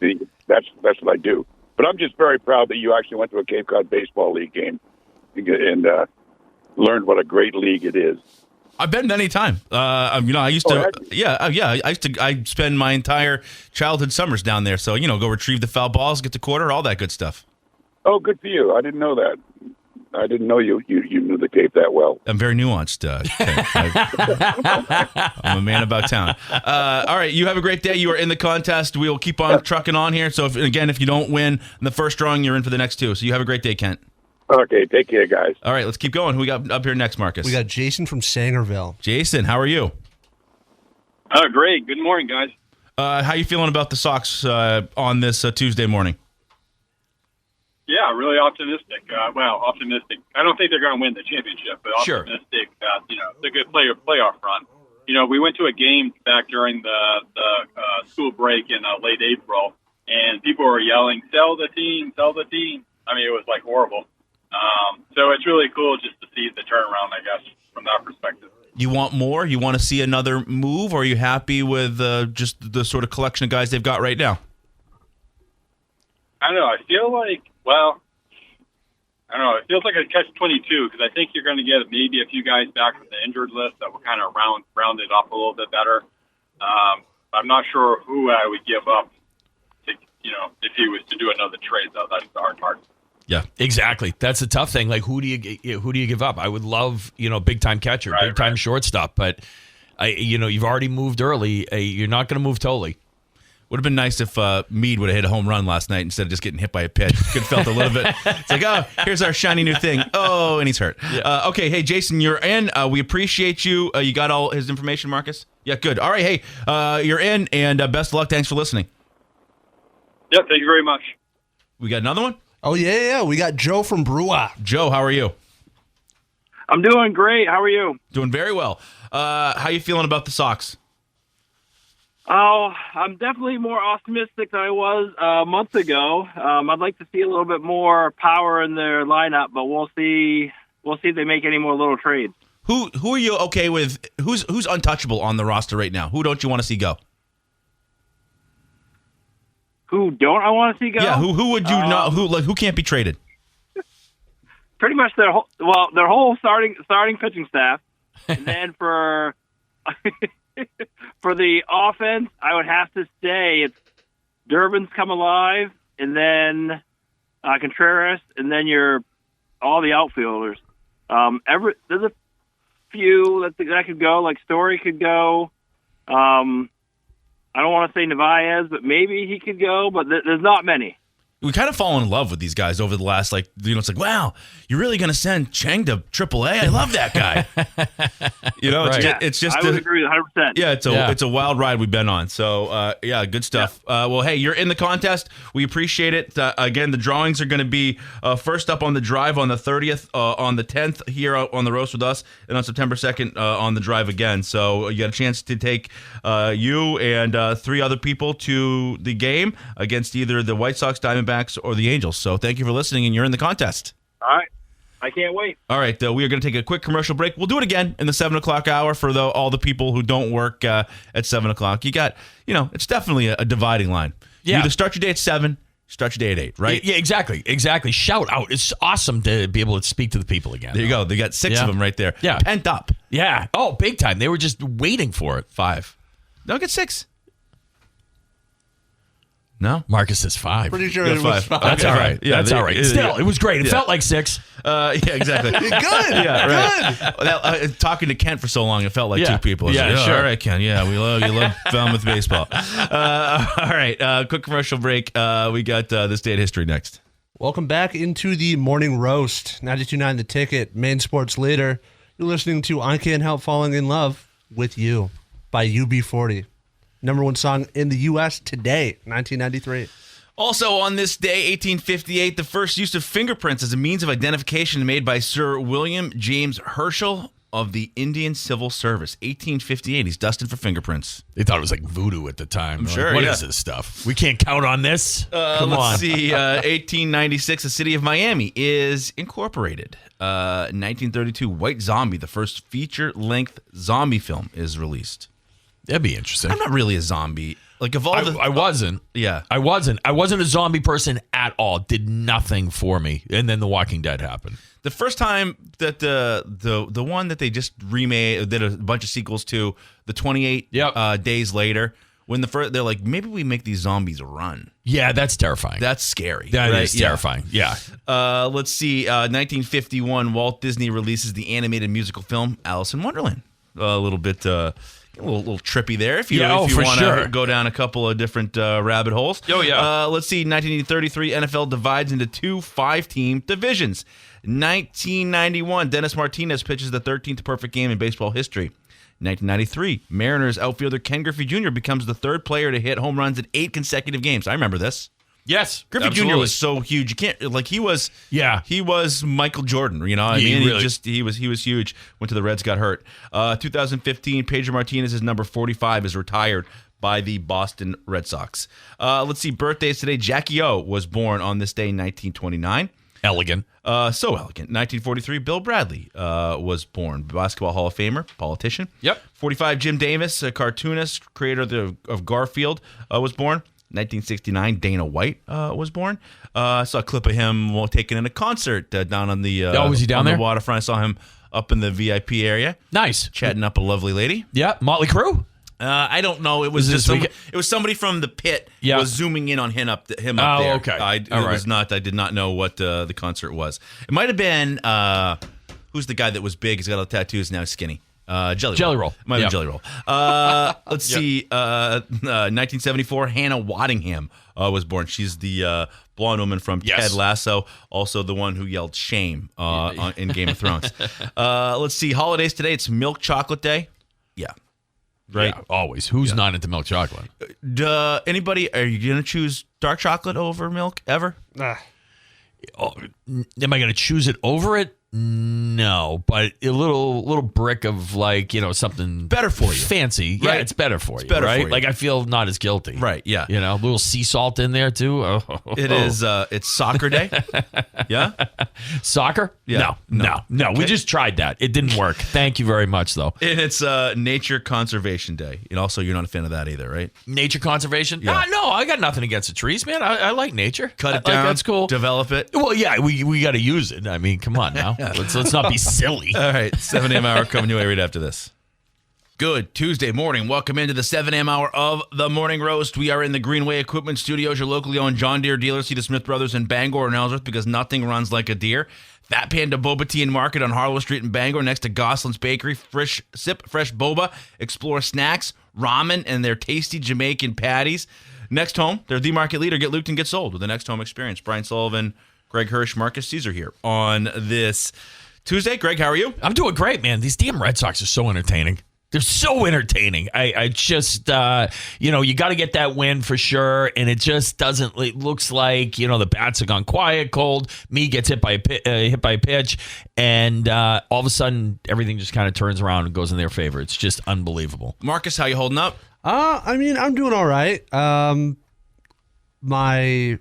that's what I do. But I'm just very proud that you actually went to a Cape Cod Baseball League game and learned what a great league it is. I've been any time. I used to. I spend my entire childhood summers down there. So go retrieve the foul balls, get the quarter, all that good stuff. Oh, good for you. I didn't know that. I didn't know you knew the Cape that well. I'm very nuanced. I'm a man about town. All right, you have a great day. You are in the contest. We will keep on trucking on here. So if you don't win in the first drawing, you're in for the next two. So you have a great day, Kent. Okay, take care, guys. All right, let's keep going. Who we got up here next, Marcus? We got Jason from Sangerville. Jason, how are you? Oh, great. Good morning, guys. How you feeling about the Sox on this Tuesday morning? Yeah, really optimistic. Optimistic. I don't think they're going to win the championship, but Sure. optimistic that they're going to play a playoff run. We went to a game back during the school break in late April, and people were yelling, "Sell the team, sell the team." I mean, it was like horrible. So it's really cool just to see the turnaround, I guess, from that perspective. You want more? You want to see another move, or are you happy with just the sort of collection of guys they've got right now? I don't know. I feel like, it feels like a catch-22 because I think you're going to get maybe a few guys back from the injured list that will kind of round it up a little bit better. I'm not sure who I would give up to, if he was to do another trade, though. That's the hard part. Yeah, exactly. That's the tough thing. Like, who do you give up? I would love, big time catcher, big time shortstop, but you've already moved early. You're not going to move totally. Would have been nice if Meade would have hit a home run last night instead of just getting hit by a pitch. Could have felt a little bit. It's like, oh, here's our shiny new thing. Oh, and he's hurt. Yeah. Okay, hey, Jason, you're in. We appreciate you. You got all his information, Marcus? Yeah, good. All right, hey, you're in, and best of luck. Thanks for listening. Yeah, thank you very much. We got another one? Oh, yeah. We got Joe from Brewer. Joe, how are you? I'm doing great. How are you? Doing very well. How you feeling about the Sox? Oh, I'm definitely more optimistic than I was a month ago. I'd like to see a little bit more power in their lineup, but we'll see. We'll see if they make any more little trades. Who are you okay with? Who's untouchable on the roster right now? Who don't you want to see go? Who don't I want to see go? Yeah, who would you not? Who can't be traded? Pretty much their whole starting pitching staff, and then for the offense, I would have to say it's Durbin's come alive, and then Contreras, and then all the outfielders. There's a few that could go, like Story could go. I don't want to say Narvaez, but maybe he could go, but there's not many. We kind of fall in love with these guys over the last, it's like, wow, you're really going to send Cheng to AAA? I love that guy. It's just I would agree with 100%. Yeah, it's a wild ride we've been on. So, good stuff. Yeah. Well, hey, you're in the contest. We appreciate it. Again, the drawings are going to be first up on the drive on the 30th, on the 10th here on the roast with us, and on September 2nd on the drive again. So you got a chance to take you and 3 other people to the game against either the White Sox, Diamondbacks, or the Angels. So thank you for listening, and you're in the contest. All right. I can't wait. All right. We are going to take a quick commercial break. We'll do it again in the 7 o'clock hour for all the people who don't work at 7 o'clock. You got, it's definitely a dividing line. Yeah. You either start your day at 7, start your day at 8, right? Yeah, exactly. Shout out. It's awesome to be able to speak to the people again. There you go. They got 6 of them right there. Yeah. Pent up. Yeah. Oh, big time. They were just waiting for it. 5. They'll get 6. No? Marcus says 5. Pretty sure it was 5. That's all right. Yeah, That's all right. Still, it was great. It felt like 6. Yeah, exactly. Good. Yeah, right. Good. Talking to Kent for so long, it felt like 2 people. Sure. All right, Kent. Yeah, you love Falmouth baseball. All right, quick commercial break. We got this day in history next. Welcome back into the Morning Roast. 92.9 The Ticket, Maine sports leader. You're listening to I Can't Help Falling in Love with You by UB40. Number 1 song in the U.S. today, 1993. Also on this day, 1858, the first use of fingerprints as a means of identification made by Sir William James Herschel. of the Indian Civil Service, 1858. He's dusted for fingerprints. They thought it was like voodoo at the time. I'm They're sure, like, what yeah. is this stuff? We can't count on this. Come on. Let's see. 1896, the city of Miami is incorporated. 1932, White Zombie, the first feature-length zombie film, is released. That'd be interesting. I'm not really a zombie. Like, of all I wasn't. Yeah. I wasn't a zombie person at all. Did nothing for me. And then The Walking Dead happened. The first time that the one that they just remade, did a bunch of sequels to, the 28 Days Later, when they're like, maybe we make these zombies run. Yeah, that's terrifying. That's scary. That right? is terrifying. Yeah. Let's see. 1951, Walt Disney releases the animated musical film Alice in Wonderland. A little bit, a little trippy there. If you want to go down a couple of different rabbit holes. Oh yeah. Let's see. 1933, NFL divides into 2 5-team divisions. 1991, Dennis Martinez pitches the 13th perfect game in baseball history. 1993, Mariners outfielder Ken Griffey Jr. becomes the 3rd player to hit home runs in 8 consecutive games. I remember this. Yes. Griffey Jr. was so huge. You can't he was. Yeah. He was Michael Jordan. You know, I mean, he was huge. Went to the Reds, got hurt. 2015, Pedro Martinez's number 45 is retired by the Boston Red Sox. Let's see, birthdays today. Jackie O was born on this day in 1929. Elegant. So elegant. 1943, Bill Bradley was born. Basketball Hall of Famer, politician. Yep. 45, Jim Davis, a cartoonist, creator of Garfield, was born. 1969, Dana White was born. I saw a clip of him while taking in a concert down on the was he down on there? the waterfront. I saw him up in the VIP area. Nice. Chatting up a lovely lady. Yeah. Motley Crue? I don't know. It was this just week? it was somebody from the pit was zooming in on him up there. Okay. I did not know what the concert was. It might have been who's the guy that was big? He's got all the tattoos, now he's skinny. Jelly Roll. Might have been Jelly Roll. Let's see. 1974, Hannah Waddingham was born. She's the blonde woman from Ted Lasso, also the one who yelled shame in Game of Thrones. Let's see. Holidays today. It's Milk Chocolate Day. Yeah. Right. Yeah, always. Who's not into milk chocolate? Anybody? Are you gonna choose dark chocolate over milk ever? Am I going to choose it over it? No, but a little brick of something better for you, fancy. Right? Yeah, it's better for you. Better right? for you. Like I feel not as guilty. Right. Yeah. A little sea salt in there too. Oh. It is. It's soccer day. Yeah. Soccer? Yeah. No. Okay. We just tried that. It didn't work. Thank you very much, though. And it's Nature Conservation Day. And also, you're not a fan of that either, right? Nature conservation? Yeah. No, I got nothing against the trees, man. I like nature. Cut it down. Like, that's cool. Develop it. Well, yeah, we got to use it. I mean, come on now. Let's not be silly. All right, 7 a.m. hour coming your way right after this. Good Tuesday morning. Welcome into the 7 a.m. hour of the Morning Roast. We are in the Greenway Equipment Studios, your locally owned John Deere dealer. See the Smith Brothers in Bangor and Ellsworth because nothing runs like a deer. Fat Panda Boba Tea and Market on Harlow Street in Bangor next to Goslin's Bakery. Sip fresh boba. Explore snacks, ramen, and their tasty Jamaican patties. Next Home, they're the market leader. Get looped and get sold with the Next Home experience. Brian Sullivan, Greg Hirsch, Marqus Cesar here on this Tuesday. Greg, how are you? I'm doing great, man. These damn Red Sox are so entertaining. They're so entertaining. I just, you got to get that win for sure. And it just doesn't, it looks like, the bats have gone quiet, cold. Me gets hit by a pitch. And all of a sudden, everything just kind of turns around and goes in their favor. It's just unbelievable. Marcus, how you holding up? I'm doing all right. My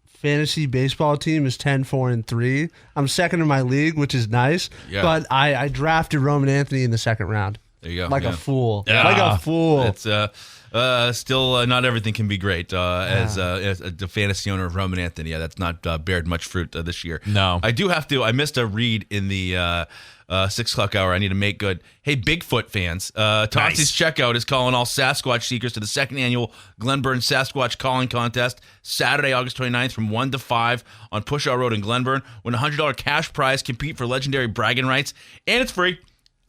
fantasy baseball team is 10-4-3. I'm second in my league, which is nice. Yeah. But I drafted Roman Anthony in the second round. There you go. Like a fool. Yeah. Like a fool. It's still not everything can be great as the fantasy owner of Roman Anthony. Yeah, that's not bared much fruit this year. No. I missed a read in the 6 o'clock hour. I need to make good. Hey, Bigfoot fans, Tossie's Checkout is calling all Sasquatch seekers to the second annual Glenburn Sasquatch Calling Contest, Saturday, August 29th from 1 to 5 on Pushaw Road in Glenburn. Win a $100 cash prize, compete for legendary bragging rights, and it's free.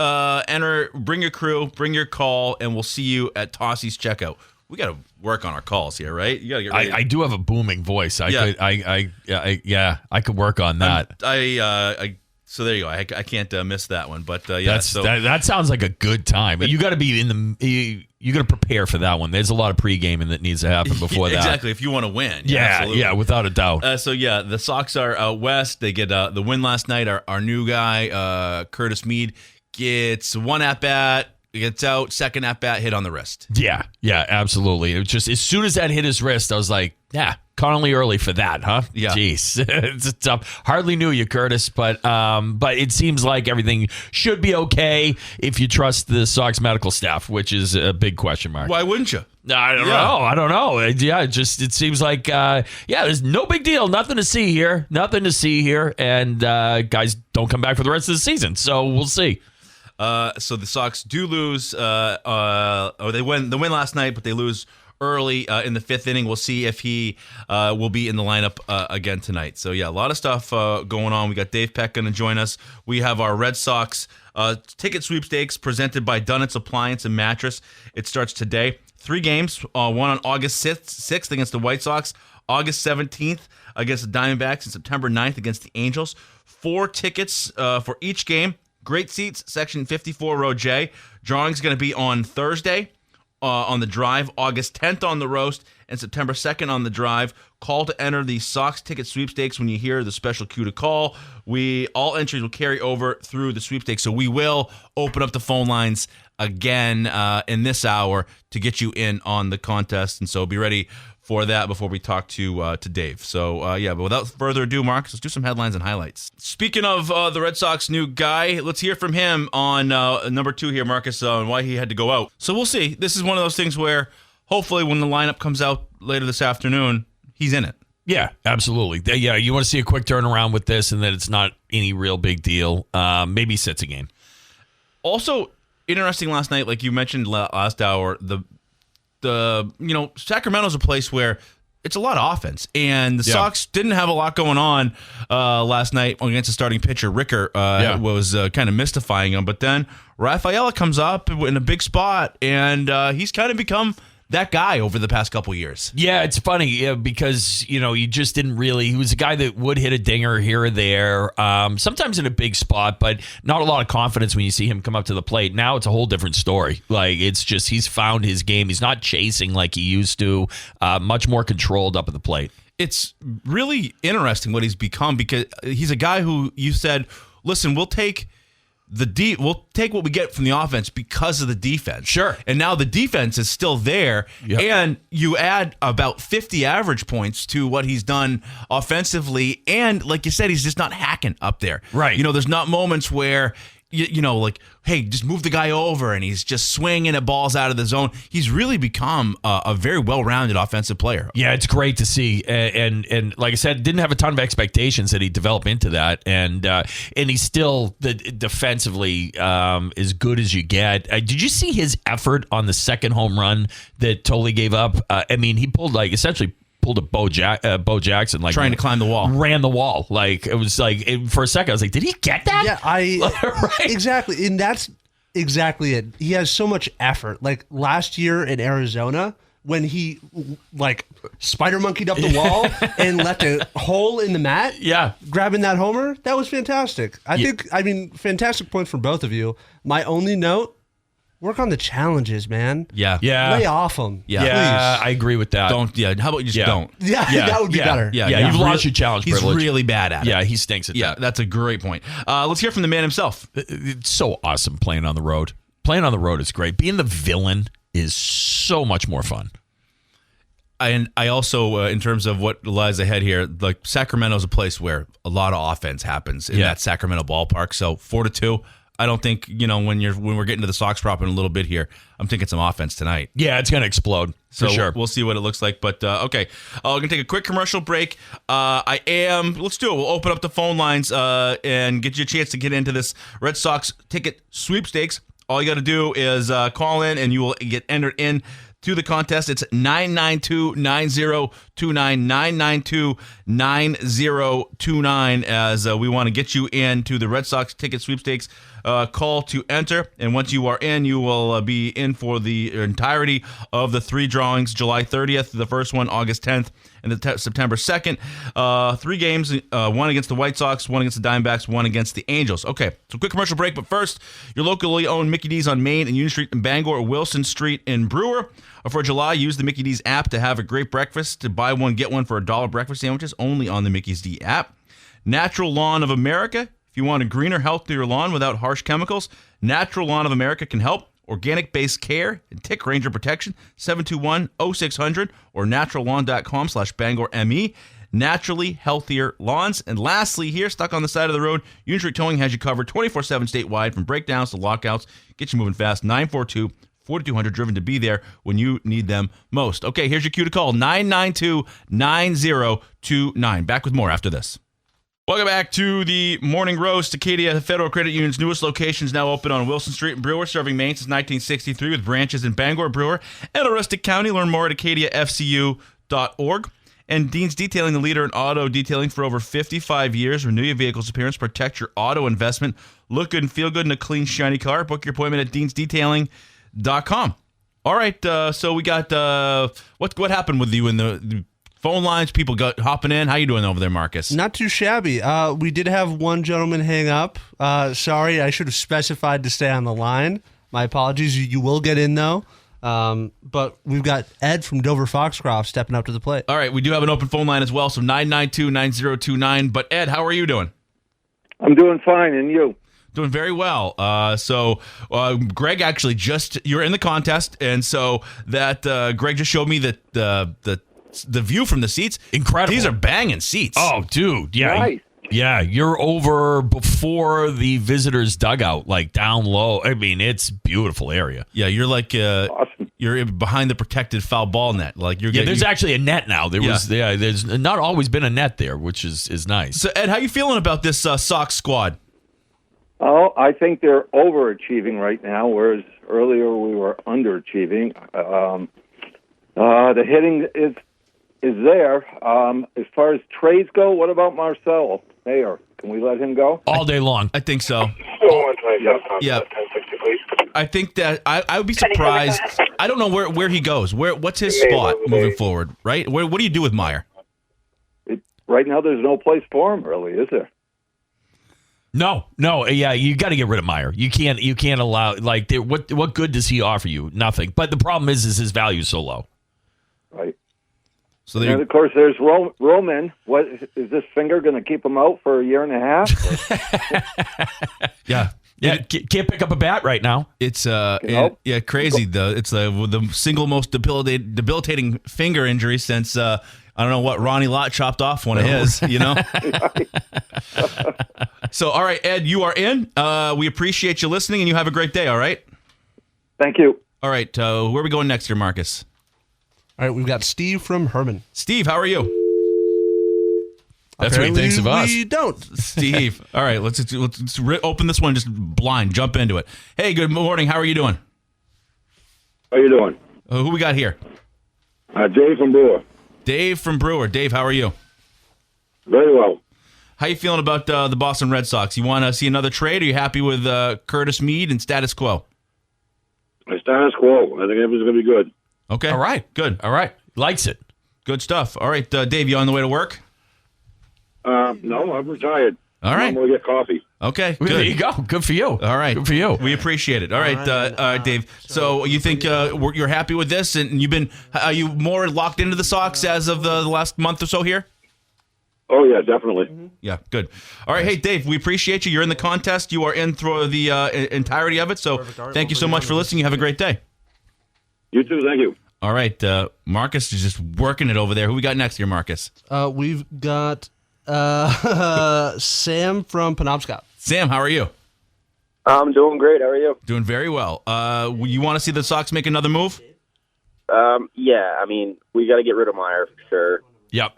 Enter, bring your crew, bring your call, and we'll see you at Tossie's Checkout. We got to work on our calls here, right? You got to get ready. I do have a booming voice. I could work on that. So there you go. I can't miss that one, but that sounds like a good time. But you got to be in the You got to prepare for that one. There's a lot of pre-gaming that needs to happen before that. Exactly, if you want to win. Yeah, without a doubt. The Sox are out west. They get the win last night. Our new guy, Curtis Mead, gets one at-bat, gets out, second at-bat, hit on the wrist. Yeah, absolutely. It was just as soon as that hit his wrist, I was like, Connolly early for that, huh? Yeah. Jeez. It's tough. Hardly knew you, Curtis, but it seems like everything should be okay if you trust the Sox medical staff, which is a big question mark. Why wouldn't you? I don't know. It seems like, there's no big deal. Nothing to see here. And guys don't come back for the rest of the season. So we'll see. So the Sox do lose, or they win last night, but they lose early in the fifth inning. We'll see if he will be in the lineup again tonight. So, a lot of stuff going on. We got Dave Peck going to join us. We have our Red Sox ticket sweepstakes presented by Dunnett's Appliance and Mattress. It starts today. 3 games, one on August 6th against the White Sox, August 17th against the Diamondbacks, and September 9th against the Angels. 4 tickets for each game. Great seats, section 54, row J. Drawing's going to be on Thursday on the drive, August 10th on the roast, and September 2nd on the drive. Call to enter the Sox ticket sweepstakes when you hear the special cue to call. All entries will carry over through the sweepstakes, so we will open up the phone lines again in this hour to get you in on the contest, and so be ready for that before we talk to Dave. So, but without further ado, Marcus, let's do some headlines and highlights. Speaking of the Red Sox new guy, let's hear from him on number 2 here, Marcus, on why he had to go out. So we'll see. This is one of those things where hopefully when the lineup comes out later this afternoon, he's in it. Yeah, absolutely. Yeah, you want to see a quick turnaround with this and that it's not any real big deal. Maybe sits a game. Also, interesting last night, like you mentioned last hour, Sacramento's a place where it's a lot of offense, and the Sox didn't have a lot going on last night against the starting pitcher. Ricker was kind of mystifying him, but then Rafaela comes up in a big spot, and he's kind of become that guy over the past couple years. Yeah, it's funny because, he just didn't really, he was a guy that would hit a dinger here or there, sometimes in a big spot, but not a lot of confidence when you see him come up to the plate. Now it's a whole different story. Like, it's just, he's found his game. He's not chasing like he used to, much more controlled up at the plate. It's really interesting what he's become because he's a guy who you said, listen, we'll take what we get from the offense because of the defense. Sure. And now the defense is still there. Yep. And you add about 50 average points to what he's done offensively. And like you said, he's just not hacking up there. Right. There's not moments where, like, hey, just move the guy over and he's just swinging at balls out of the zone. He's really become a very well-rounded offensive player. Yeah, it's great to see. And like I said, didn't have a ton of expectations that he'd develop into that. And he's still defensively as good as you get. Did you see his effort on the second home run that Tolley gave up? He pulled essentially a Bo Jackson, like trying to climb the wall, ran the wall. Like, it was like, for a second I was like, did he get that? Yeah, right? Exactly, and that's exactly it. He has so much effort. Like last year in Arizona, when he spider monkeyed up the wall and left a hole in the mat, grabbing that homer, that was fantastic. I think fantastic point from both of you. My only note: work on the challenges, man. Yeah. Lay off them. Yeah, I agree with that. Don't. Yeah. How about you just don't? Yeah, that would be better. Yeah, you've lost your challenge privilege. He's really bad at it. Yeah, he stinks at that. Yeah, that's a great point. Let's hear from the man himself. It's so awesome playing on the road. Playing on the road is great. Being the villain is so much more fun. And I also, in terms of what lies ahead here, like Sacramento's a place where a lot of offense happens in that Sacramento ballpark. So 4-2. I don't think, when we're getting to the Sox prop in a little bit here, I'm thinking some offense tonight. Yeah, it's going to explode. So for sure. We'll see what it looks like. But, okay. We're going to take a quick commercial break. Let's do it. We'll open up the phone lines and get you a chance to get into this Red Sox ticket sweepstakes. All you got to do is call in and you will get entered in to the contest. It's 992-9029, 992-9029, as we want to get you into the Red Sox ticket sweepstakes. call to enter. And once you are in, you will be in for the entirety of the 3 drawings, July 30th, the first one, August 10th, and September 2nd. 3 games, one against the White Sox, one against the Diamondbacks, one against the Angels. Okay, so quick commercial break, but first, your locally owned Mickey D's on Maine and Union Street in Bangor, Wilson Street in Brewer. For July, use the Mickey D's app to have a great breakfast. To buy one, get one for $1 breakfast sandwiches only on the Mickey's D app. Natural Lawn of America. If you want a greener, healthier lawn without harsh chemicals, Natural Lawn of America can help. Organic-based care and tick ranger protection, 721-0600 or naturallawn.com/BangorME. Naturally healthier lawns. And lastly, here, stuck on the side of the road, Union Street Towing has you covered 24/7 statewide, from breakdowns to lockouts. Get you moving fast. 942-4200, driven to be there when you need them most. Okay, here's your cue to call, 992-9029. Back with more after this. Welcome back to the Morning Roast. Acadia Federal Credit Union's newest location is now open on Wilson Street in Brewer, serving Maine since 1963 with branches in Bangor, Brewer, and Aroostook County. Learn more at acadiafcu.org. And Dean's Detailing, the leader in auto detailing for over 55 years. Renew your vehicle's appearance, protect your auto investment. Look good and feel good in a clean, shiny car. Book your appointment at deansdetailing.com. All right, so we got what happened with you in the phone lines? People got hopping in. How you doing over there, Marcus? Not too shabby. We did have one gentleman hang up. Sorry, I should have specified to stay on the line. My apologies. You will get in, though. But we've got Ed from Dover Foxcroft stepping up to the plate. All right, we do have an open phone line as well, so 992-9029. But Ed, how are you doing? I'm doing fine, and you? Doing very well. So Greg actually you're in the contest, and so that Greg just showed me that the view from the seats, incredible. These are banging seats. Oh, dude, yeah, Nice. yeah. You're over before the visitors' dugout, like down low. I mean, it's a beautiful area. Yeah, you're like Awesome. you're behind the protected foul ball net. Like There's actually a net now. There's not always been a net there, which is nice. So Ed, how you feeling about this Sox squad? Oh, I think they're overachieving right now, whereas earlier we were underachieving. The hitting is there. As far as trades go, what about Marcel Mayer? Can we let him go? All day long. I think so. Yeah. I think that I would be surprised. I don't know where he goes. What's his spot moving forward, right? What do you do with Meyer? Right now, there's no place for him, really, is there? No, yeah, you got to get rid of Meyer. You can't allow what good does he offer you? Nothing. But the problem is his value is so low. Right. So and of course, there's Roman. What is this finger going to keep him out for a year and a half? Yeah. Can't pick up a bat right now. It's crazy. It's the single most debilitating finger injury since I don't know what Ronnie Lott chopped off one of his. You know. So all right, Ed, you are in. We appreciate you listening, and you have a great day. All right. Thank you. All right. Where are we going next here, Marcus? All right, we've got Steve from Herman. Steve, how are you? That's what he thinks of us. We don't. Steve. All right, let's open this one just blind. Jump into it. Hey, good morning. How are you doing? How you doing? Who we got here? Dave from Brewer. Dave from Brewer. Dave, how are you? Very well. How you feeling about the Boston Red Sox? You want to see another trade? Or are you happy with Curtis Mead and status quo? Status quo. I think everything's going to be good. Okay. All right. Good. All right. Likes it. Good stuff. All right, Dave, you on the way to work? No, I'm retired. All right. I'm going to get coffee. Okay. There Good. you go. Good for you. All right. Good for you. We appreciate it. All right, Dave. So you think you're happy with this, and are you more locked into the Sox as of the last month or so here? Oh, yeah, definitely. Mm-hmm. Yeah, good. All right, hey, Dave, we appreciate you. You're in the contest. You are in through the entirety of it, so thank you so much for listening. You have a great day. You too, thank you. All right, Marcus is just working it over there. Who we got next here, Marcus? We've got Sam from Penobscot. Sam, how are you? I'm doing great. How are you? Doing very well. You want to see the Sox make another move? Yeah, I mean, we got to get rid of Meyer for sure. Yep.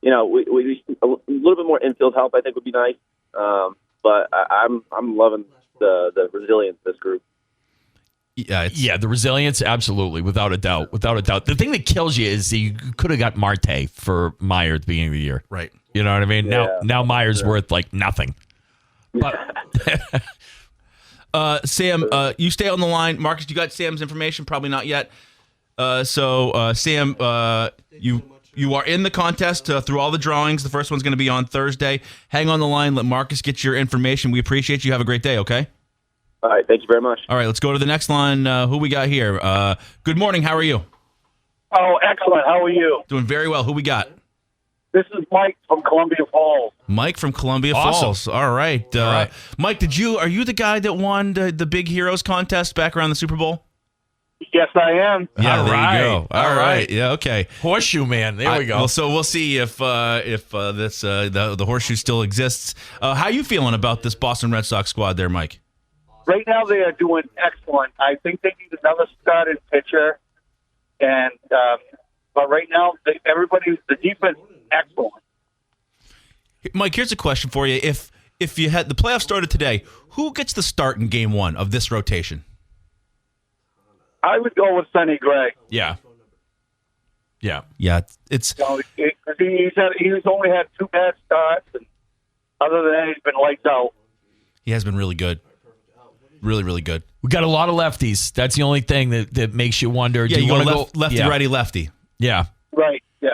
We a little bit more infield help I think would be nice. But I'm loving the resilience of this group. Yeah, the resilience, absolutely, without a doubt. The thing that kills you is that you could have got Marte for Meyer at the beginning of the year. Right. You know what I mean? Yeah. Now Meyer's worth like nothing. Sam, you stay on the line. Marcus, you got Sam's information? Probably not yet. Sam, you are in the contest through all the drawings. The first one's going to be on Thursday. Hang on the line. Let Marcus get your information. We appreciate you. Have a great day, okay? All right. Thank you very much. All right, let's go to the next line. Who we got here? Good morning. How are you? Oh, excellent. How are you? Doing very well. Who we got? This is Mike from Columbia Falls. Mike from Columbia Awesome. Falls. All right. Mike, are you the guy that won the Big Heroes contest back around the Super Bowl? Yes, I am. Yeah, All there right. you go. All right. Yeah, okay. Horseshoe man. There we go. Well, so we'll see if the horseshoe still exists. How are you feeling about this Boston Red Sox squad there, Mike? Right now, they are doing excellent. I think they need another starting pitcher, and but right now, the defense is excellent. Mike, here's a question for you. If you had the playoffs started today, who gets the start in Game 1 of this rotation? I would go with Sonny Gray. Yeah. It's You know, he's only had 2 bad starts, and other than that, he's been lights out. he has been really good, really, really good. We got a lot of lefties. That's the only thing that makes you wonder. Yeah, do you want to go lefty, yeah. righty, lefty. Yeah. Right. Yeah.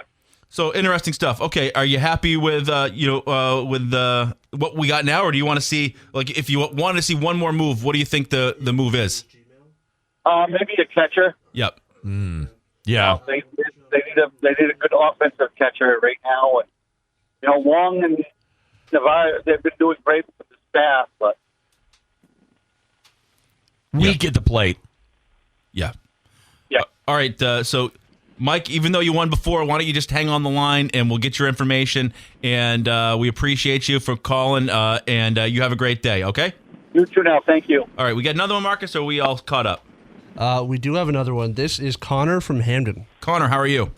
So interesting stuff. Okay, are you happy with what we got now, or do you want to see, like, if you want to see one more move, what do you think the move is? Maybe a catcher. Yep. Yeah. They need a good offensive catcher right now, and Long and Navarro, they've been doing great with the staff, but Weak at the plate. Yeah. Yeah. All right. So, Mike, even though you won before, why don't you just hang on the line and we'll get your information. And we appreciate you for calling. And you have a great day. Okay. you too now. Thank you. All right. We got another one, Marcus. Or are we all caught up? We do have another one. This is Connor from Hamden. Connor, how are you?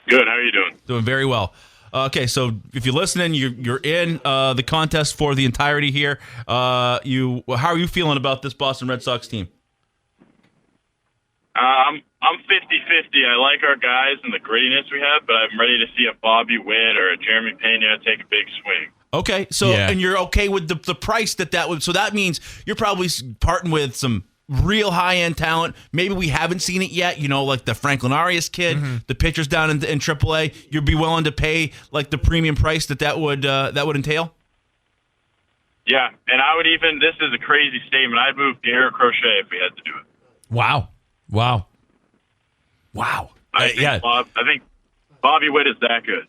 Good. How are you doing? Doing very well. Okay, so if you're listening, you're in the contest for the entirety here. How are you feeling about this Boston Red Sox team? I'm 50-50. I like our guys and the grittiness we have, but I'm ready to see a Bobby Witt or a Jeremy Pena take a big swing. Okay, so Yeah. and you're okay with the price that would. So that means you're probably parting with some real high-end talent. Maybe we haven't seen it yet, like the Franklin Arias kid, the pitchers down in AAA. You'd be willing to pay like the premium price that would entail? Yeah, and I would even, this is a crazy statement, I'd move Garrett Crochet if we had to do it. Wow. I think yeah. I think Bobby Witt is that good.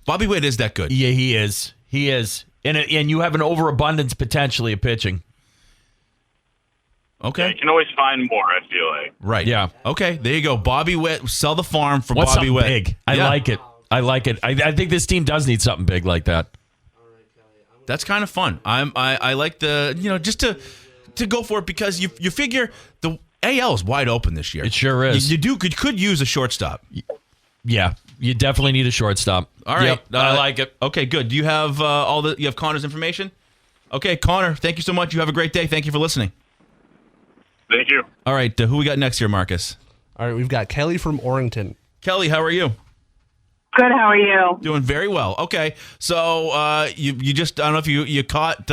Bobby Witt is that good. Yeah, he is. And you have an overabundance potentially of pitching. Yeah, Okay. you can always find more, I feel like. Right. Yeah. Okay, there you go. Bobby Witt, sell the farm for What's Bobby something Witt. big? I Yeah. like it. I think this team does need something big like that. That's kind of fun. I like the just to go for it because you figure the AL is wide open this year. It sure is. You could use a shortstop. Yeah, you definitely need a shortstop. All right, Yep, I like it. Okay, good. Do you have you have Connor's information? Okay, Connor, thank you so much. You have a great day. Thank you for listening. Thank you. All right, who we got next here, Marcus? All right, we've got Kelly from Orrington. Kelly, how are you? Good. How are you? Doing very well. Okay, so you just, I don't know if you caught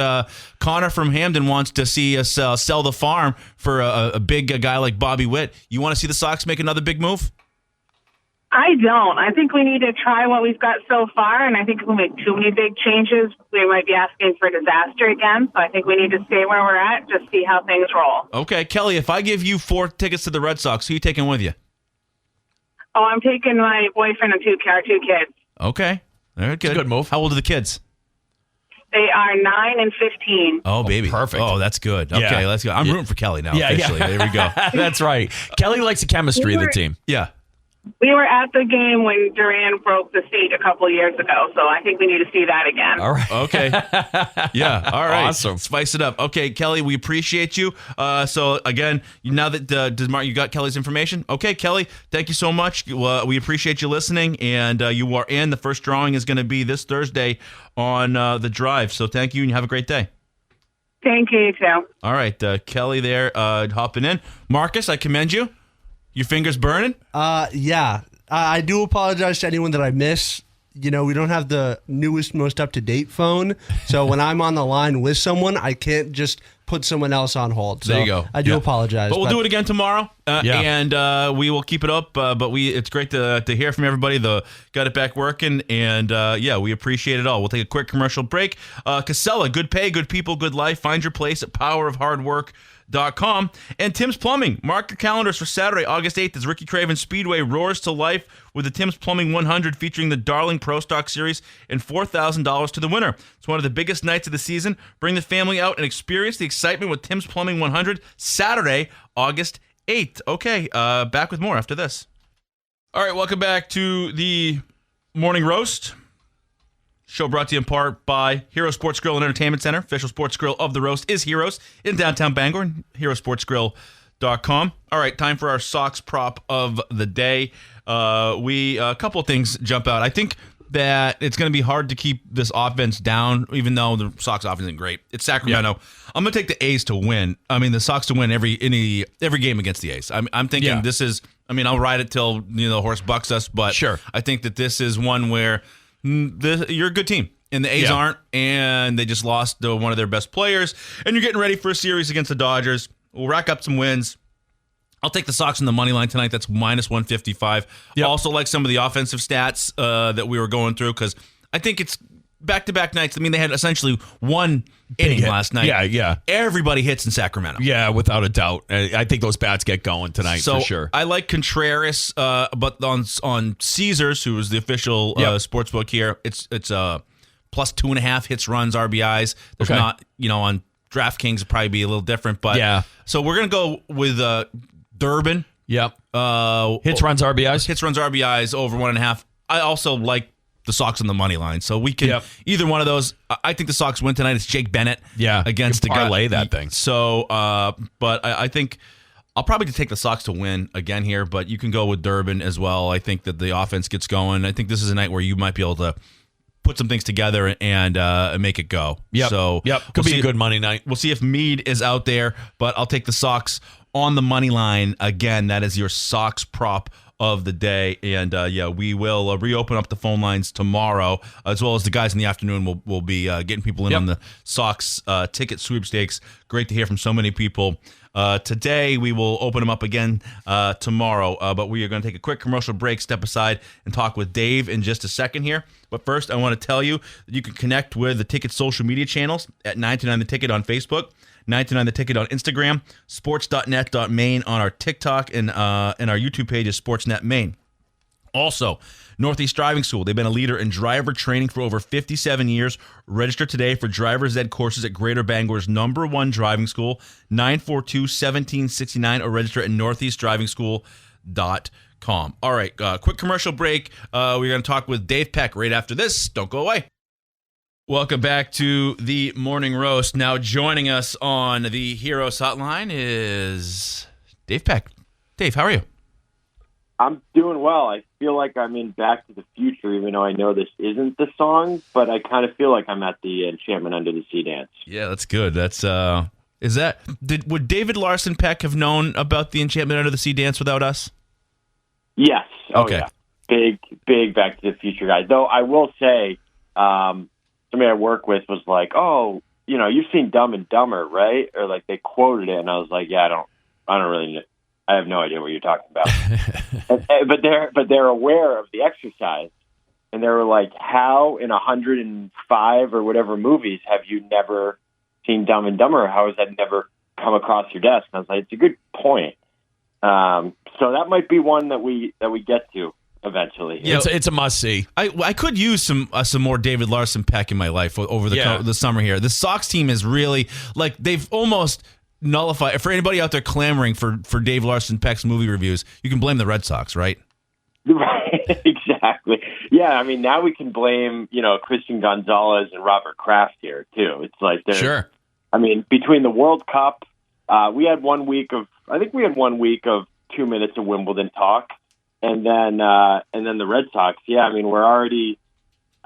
Connor from Hamden wants to see us sell the farm for a big guy like Bobby Witt. You want to see the Sox make another big move? I don't. I think we need to try what we've got so far, and I think if we make too many big changes, we might be asking for disaster again. So I think we need to stay where we're at, just see how things roll. Okay, Kelly, if I give you 4 tickets to the Red Sox, who are you taking with you? Oh, I'm taking my boyfriend and our two kids. Okay. All right, good. Good move. How old are the kids? They are 9 and 15. Oh, baby. perfect. Oh, that's good. Okay, Yeah. let's go. I'm rooting for Kelly now, officially. There we go. That's right. Kelly likes the chemistry of the team. Yeah. We were at the game when Duran broke the seat a couple of years ago, so I think we need to see that again. All right. Okay. Yeah. All right. Awesome. Spice it up. Okay, Kelly, we appreciate you. So again, now that you got Kelly's information. Okay, Kelly, thank you so much. We appreciate you listening, and you are in. The first drawing is going to be this Thursday on the Drive. So thank you, and you have a great day. Thank you, too. All right, Kelly there hopping in. Marcus, I commend you. Your fingers burning? Yeah. I do apologize to anyone that I miss. we don't have the newest, most up-to-date phone. So when I'm on the line with someone, I can't just put someone else on hold. So there you go. I do apologize. But we'll do it again tomorrow, and we will keep it up. But it's great to hear from everybody. Got it back working, and we appreciate it all. We'll take a quick commercial break. Casella, good pay, good people, good life. Find your place at powerofhardwork.com. And Tim's Plumbing. Mark your calendars for Saturday, August 8th, as Ricky Craven Speedway roars to life with the Tim's Plumbing 100 featuring the Darling Pro Stock Series and $4,000 to the winner. It's one of the biggest nights of the season. Bring the family out and experience the excitement with Tim's Plumbing 100 Saturday, August 8th. Okay, back with more after this. All right, welcome back to the Morning Roast. Show brought to you in part by Hero Sports Grill and Entertainment Center. Official sports grill of the roast is Heroes in downtown Bangor, herosportsgrill.com. All right, time for our Sox prop of the day. A couple of things jump out. I think that it's going to be hard to keep this offense down, even though the Sox offense isn't great. It's Sacramento. Yeah. I'm going to take the A's to win. I mean, the Sox to win every game against the A's. I'm thinking this is. I mean, I'll ride it till the horse bucks us, but sure. I think that this is one where you're a good team, and the A's aren't, and they just lost one of their best players, and you're getting ready for a series against the Dodgers. We'll rack up some wins. I'll take the Sox in the money line tonight. That's minus 155. Yep. Also like some of the offensive stats that we were going through, because I think it's back-to-back nights. I mean, they had essentially one inning last night. Yeah. Everybody hits in Sacramento. Yeah, without a doubt. I think those bats get going tonight for sure. I like Contreras, but on Caesars, who is the official sportsbook here, it's plus 2.5 hits, runs, RBIs. There's not, on DraftKings, it'll probably be a little different. But so we're going to go with Durbin. Yep. Hits, runs, RBIs. Hits, runs, RBIs over 1.5. I also like the Sox on the money line, so we can either one of those. I think the Sox win tonight. It's Jake Bennett, against the guy. Parlay that thing. So, but I think I'll probably take the Sox to win again here. But you can go with Durbin as well. I think that the offense gets going. I think this is a night where you might be able to put some things together and make it go. Yep. So, could be a good money night. We'll see if Meade is out there, but I'll take the Sox on the money line again. That is your Sox prop of the day, and we will reopen up the phone lines tomorrow, as well as the guys in the afternoon. We'll be getting people in on the Sox ticket sweepstakes. Great to hear from so many people today. We will open them up again tomorrow, but we are going to take a quick commercial break, step aside, and talk with Dave in just a second here. But first, I want to tell you that you can connect with the Ticket social media channels at 929 The Ticket on Facebook, 929 The Ticket on Instagram, sports.net.maine on our TikTok, and our YouTube page is Sportsnet Maine. Also, Northeast Driving School. They've been a leader in driver training for over 57 years. Register today for driver's ed courses at Greater Bangor's #1 driving school, 942-1769, or register at northeastdrivingschool.com. All right, quick commercial break. We're going to talk with Dave Peck right after this. Don't go away. Welcome back to the Morning Roast. Now joining us on the Heroes Hotline is Dave Peck. Dave, how are you? I'm doing well. I feel like I'm in Back to the Future, even though I know this isn't the song, but I kind of feel like I'm at the Enchantment Under the Sea dance. Yeah, that's good. That's would David Larson Peck have known about the Enchantment Under the Sea dance without us? Yes. Okay. Yeah. Big Back to the Future guy. Though I will say, somebody I work with was like, "Oh, you've seen Dumb and Dumber, right?" Or like they quoted it, and I was like, "Yeah, I don't really know. I have no idea what you're talking about." but they're aware of the exercise, and they were like, "How in 105 or whatever movies have you never seen Dumb and Dumber? How has that never come across your desk?" And I was like, "It's a good point." So that might be one that we get to eventually. Yeah, it's a must see. I could use some more David Larson Peck in my life over the summer here. The Sox team is really they've almost nullified. For anybody out there clamoring for Dave Larson Peck's movie reviews, you can blame the Red Sox, right? Right, exactly. Yeah, I mean now we can blame Christian Gonzalez and Robert Kraft here too. It's like sure. I mean between the World Cup, we had 1 week of 2 minutes of Wimbledon talk. And then the Red Sox. Yeah, I mean, we're already,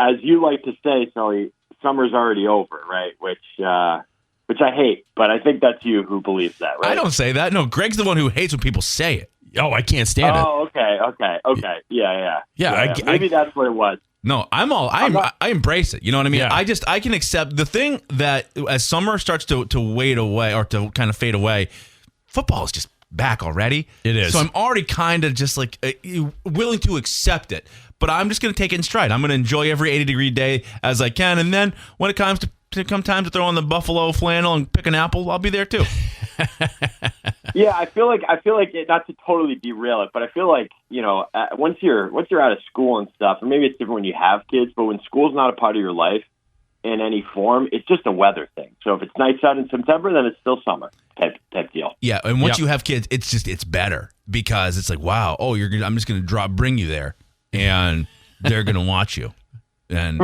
as you like to say, Sully, summer's already over, right? Which I hate, but I think that's you who believes that, right? I don't say that. No, Greg's the one who hates when people say it. Oh, I can't stand it. Oh, okay. Yeah. Maybe that's what it was. No, I embrace it. You know what I mean? Yeah. I can accept the thing that as summer starts to wade away or to kind of fade away, football is just back already. It is. So I'm already kind of just like willing to accept it, but I'm just going to take it in stride. I'm going to enjoy every 80-degree day as I can. And then when it comes to time to throw on the Buffalo flannel and pick an apple, I'll be there too. Yeah, I feel like not to totally derail it, but I feel like, once you're out of school and stuff, and maybe it's different when you have kids, but when school's not a part of your life in any form, it's just a weather thing. So if it's nice out in September, then it's still summer type deal. Yeah, and once you have kids, it's better because it's like, wow, I'm just going to bring you there, and they're going to watch you, and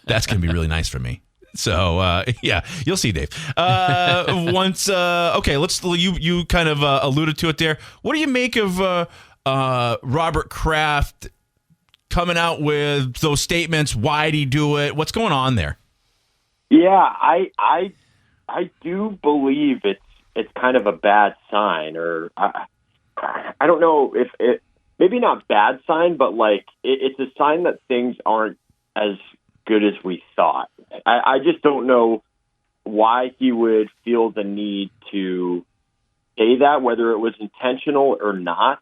that's going to be really nice for me. So yeah, you'll see, Dave. Okay, you kind of alluded to it there. What do you make of Robert Kraft coming out with those statements? Why'd he do it? What's going on there? Yeah, I do believe it's kind of a bad sign, or I don't know if it maybe not bad sign, but like it's a sign that things aren't as good as we thought. I just don't know why he would feel the need to say that, whether it was intentional or not.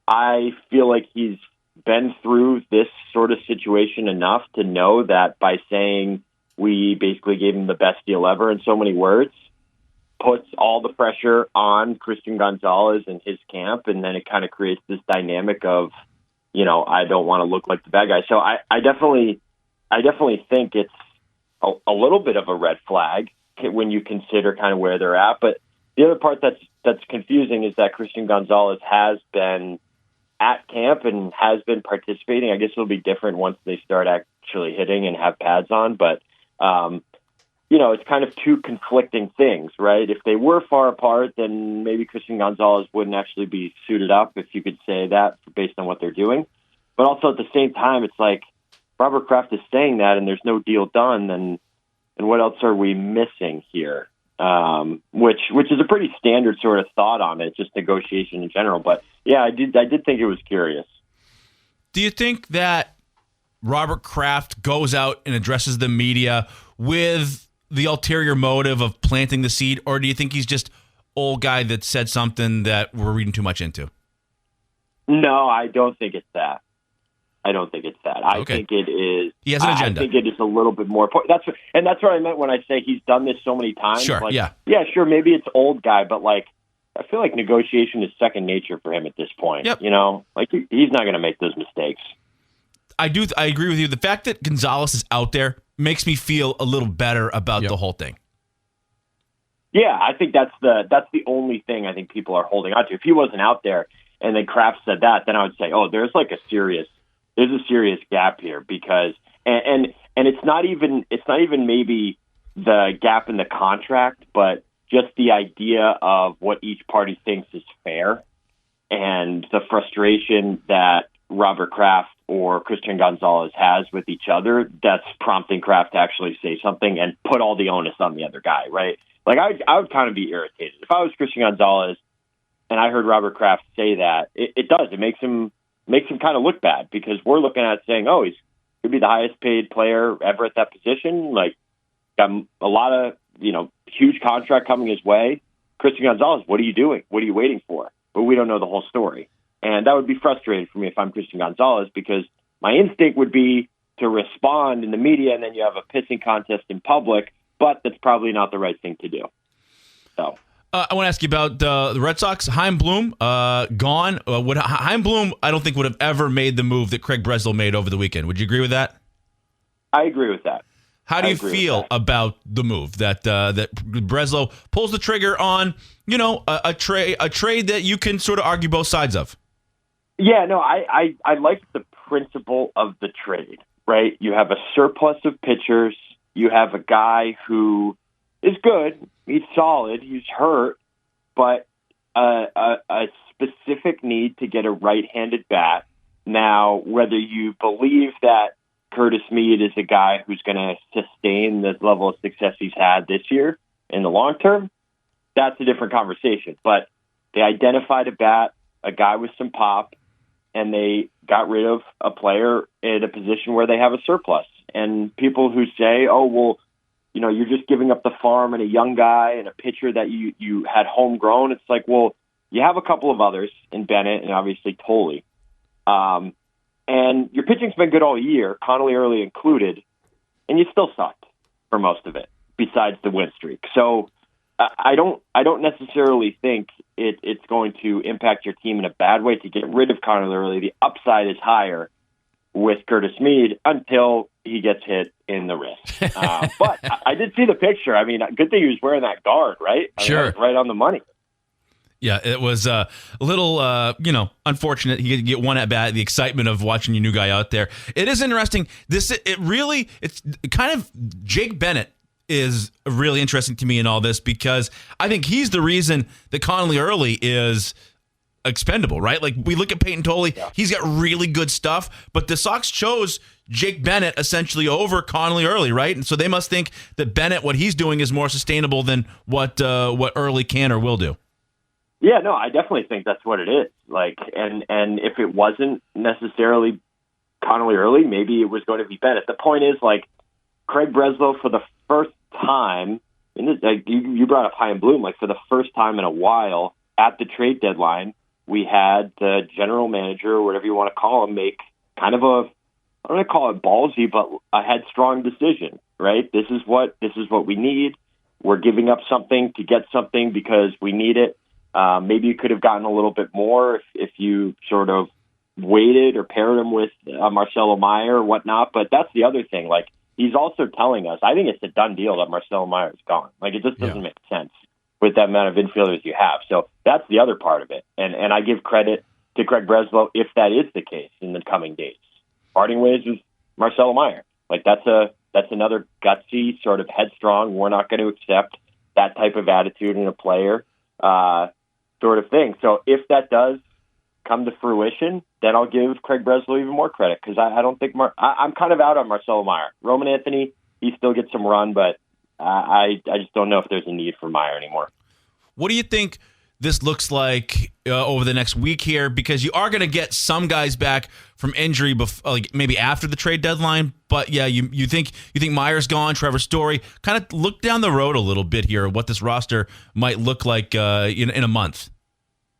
I feel like he's been through this sort of situation enough to know that by saying we basically gave him the best deal ever in so many words, puts all the pressure on Christian Gonzalez and his camp, and then it kind of creates this dynamic of, I don't want to look like the bad guy. So I definitely think it's a little bit of a red flag when you consider kind of where they're at. But the other part that's confusing is that Christian Gonzalez has been at camp and has been participating. I guess it'll be different once they start actually hitting and have pads on. But, it's kind of two conflicting things, right? If they were far apart, then maybe Christian Gonzalez wouldn't actually be suited up, if you could say that, based on what they're doing. But also at the same time, it's like, Robert Kraft is saying that and there's no deal done, and what else are we missing here? Which is a pretty standard sort of thought on it, just negotiation in general. But yeah, I did think it was curious. Do you think that Robert Kraft goes out and addresses the media with the ulterior motive of planting the seed, or do you think he's just old guy that said something that we're reading too much into? No, I don't think it's that. I think it is. He has an agenda. I think it is a little bit more. That's what I meant when I say he's done this so many times. Sure. Yeah, sure. Maybe it's old guy, but like I feel like negotiation is second nature for him at this point. Yep. Like he's not going to make those mistakes. I agree with you. The fact that Gonzalez is out there makes me feel a little better about the whole thing. Yeah, I think that's the only thing I think people are holding on to. If he wasn't out there and then Kraft said that, then I would say, there's a serious gap here, because and it's not even maybe the gap in the contract, but just the idea of what each party thinks is fair, and the frustration that Robert Kraft or Christian Gonzalez has with each other, that's prompting Kraft to actually say something and put all the onus on the other guy, right? Like I would kind of be irritated if I was Christian Gonzalez and I heard Robert Kraft say that. It makes him kind of look bad, because we're looking at it saying, he's could be the highest paid player ever at that position. Like, got a lot of, huge contract coming his way. Christian Gonzalez, what are you doing? What are you waiting for? But we don't know the whole story. And that would be frustrating for me if I'm Christian Gonzalez, because my instinct would be to respond in the media, and then you have a pissing contest in public, but that's probably not the right thing to do. So. I want to ask you about the Red Sox. Chaim Bloom gone. Chaim Bloom, I don't think would have ever made the move that Craig Breslow made over the weekend. Would you agree with that? I agree with that. How do you feel about the move that Breslow pulls the trigger on? A trade that you can sort of argue both sides of. Yeah, no, I like the principle of the trade. Right, you have a surplus of pitchers. You have a guy who is good. He's solid. He's hurt, but a specific need to get a right-handed bat. Now, whether you believe that Curtis Mead is a guy who's going to sustain the level of success he's had this year in the long term, that's a different conversation. But they identified a bat, a guy with some pop, and they got rid of a player in a position where they have a surplus. And people who say, oh, well, you're just giving up the farm and a young guy and a pitcher that you had homegrown. It's like, well, you have a couple of others in Bennett and obviously Tolley. And your pitching's been good all year, Connolly early included, and you still sucked for most of it, besides the win streak. So I don't necessarily think it's going to impact your team in a bad way to get rid of Connolly early. The upside is higher with Curtis Mead until he gets hit in the wrist. But I did see the picture. I mean, good thing he was wearing that guard, right? Sure. That was right on the money. Yeah, it was a little, unfortunate. He didn't get one at bat. The excitement of watching your new guy out there. It is interesting. It's kind of Jake Bennett is really interesting to me in all this because I think he's the reason that Connolly early is expendable, right? Like we look at Peyton Tolley, he's got really good stuff, but the Sox chose Jake Bennett essentially over Connolly early, right? And so they must think that Bennett, what he's doing is more sustainable than what early can or will do. Yeah, no, I definitely think that's what it is. Like, and if it wasn't necessarily Connolly early, maybe it was going to be Bennett. The point is, like, Craig Breslow for the first time, you brought up High and Bloom, like for the first time in a while at the trade deadline, we had the general manager, or whatever you want to call him, make kind of I don't want to call it ballsy, but a headstrong decision, right? This is what we need. We're giving up something to get something because we need it. Maybe you could have gotten a little bit more if you sort of waited or paired him with Marcelo Meyer or whatnot. But that's the other thing. Like, he's also telling us, I think it's a done deal that Marcelo Meyer is gone. Like, it just doesn't make sense with that amount of infielders you have. So that's the other part of it. And I give credit to Craig Breslow if that is the case in the coming days. Parting ways with Marcelo Meyer. Like, that's another gutsy, sort of headstrong, we're not going to accept that type of attitude in a player sort of thing. So if that does come to fruition, then I'll give Craig Breslow even more credit because I don't think I'm kind of out on Marcelo Meyer. Roman Anthony, he still gets some run, but I just don't know if there's a need for Meyer anymore. What do you think this looks like over the next week here? Because you are going to get some guys back from injury, like maybe after the trade deadline. But yeah, you think Meyer's gone, Trevor Story. Kind of look down the road a little bit here, what this roster might look like in a month.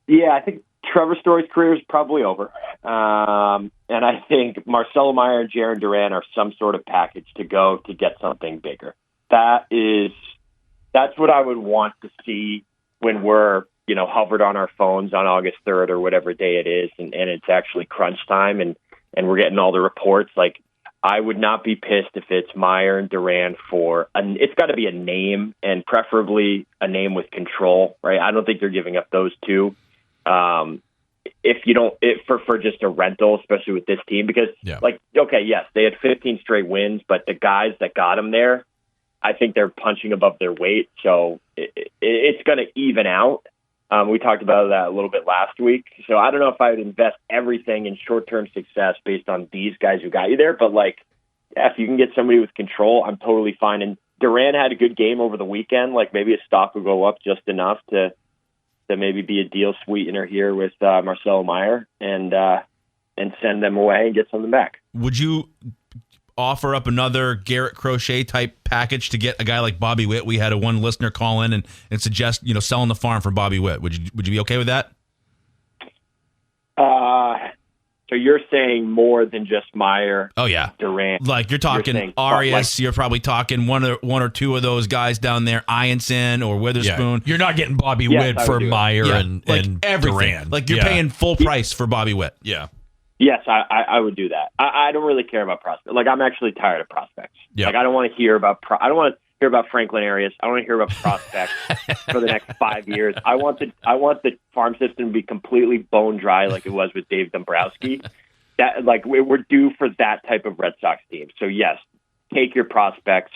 Yeah, I think Trevor Story's career is probably over. And I think Marcelo Meyer and Jarren Duran are some sort of package to go to get something bigger. That's what I would want to see when we're, hovered on our phones on August 3rd or whatever day it is, and it's actually crunch time and we're getting all the reports. Like, I would not be pissed if it's Meyer and Duran it's got to be a name, and preferably a name with control, right? I don't think they're giving up those two. For just a rental, especially with this team, because yes, they had 15 straight wins, but the guys that got them there, I think they're punching above their weight. So it's going to even out. We talked about that a little bit last week. So I don't know if I would invest everything in short-term success based on these guys who got you there. But if you can get somebody with control, I'm totally fine. And Duran had a good game over the weekend. Like, maybe his stock will go up just enough to maybe be a deal sweetener here with Marcelo Meyer and send them away and get something back. Would you offer up another Garrett Crochet type package to get a guy like Bobby Witt? We had one listener call in and suggest selling the farm for Bobby Witt. Would you be okay with that? So you're saying more than just Meyer? Oh yeah, Durant. Like you're talking Arias. You're probably talking one or two of those guys down there, Ianson or Witherspoon. Yeah. You're not getting Bobby Witt for Meyer and everything. Durant. Like you're paying full price for Bobby Witt. Yeah. Yes, I would do that. I don't really care about prospects. Like, I'm actually tired of prospects. Yeah. Like, I don't want to hear about Franklin Arias. I don't want to hear about prospects for the next 5 years. I want the farm system to be completely bone dry, like it was with Dave Dombrowski. That, like, we're due for that type of Red Sox team. So yes, take your prospects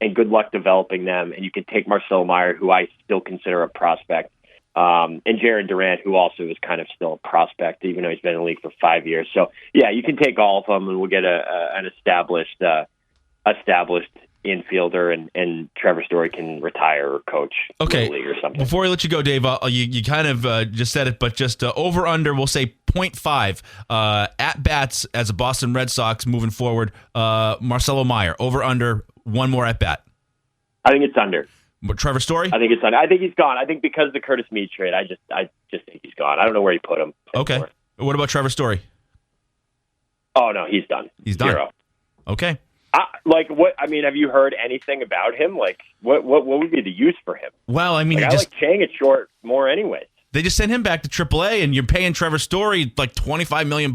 and good luck developing them. And you can take Marcelo Meyer, who I still consider a prospect. And Jarren Duran, who also is kind of still a prospect, even though he's been in the league for 5 years. So, yeah, you can take all of them, and we'll get an established infielder, and Trevor Story can retire or coach Little League or something. Before we let you go, Dave, you kind of just said it, but just over under, we'll say 0.5 at bats as a Boston Red Sox moving forward. Marcelo Meyer, over under one more at bat. I think it's under. But Trevor Story? I think it's under. I think he's gone. I think because of the Curtis Mead trade, I just think he's gone. I don't know where he put him. Okay. Anymore. What about Trevor Story? Oh no, he's done. He's done. Zero. Okay. What? I mean, have you heard anything about him? Like, what would be the use for him? Well, I mean, I like Chang at short more, anyways. They just sent him back to AAA, and you're paying Trevor Story like $25 million.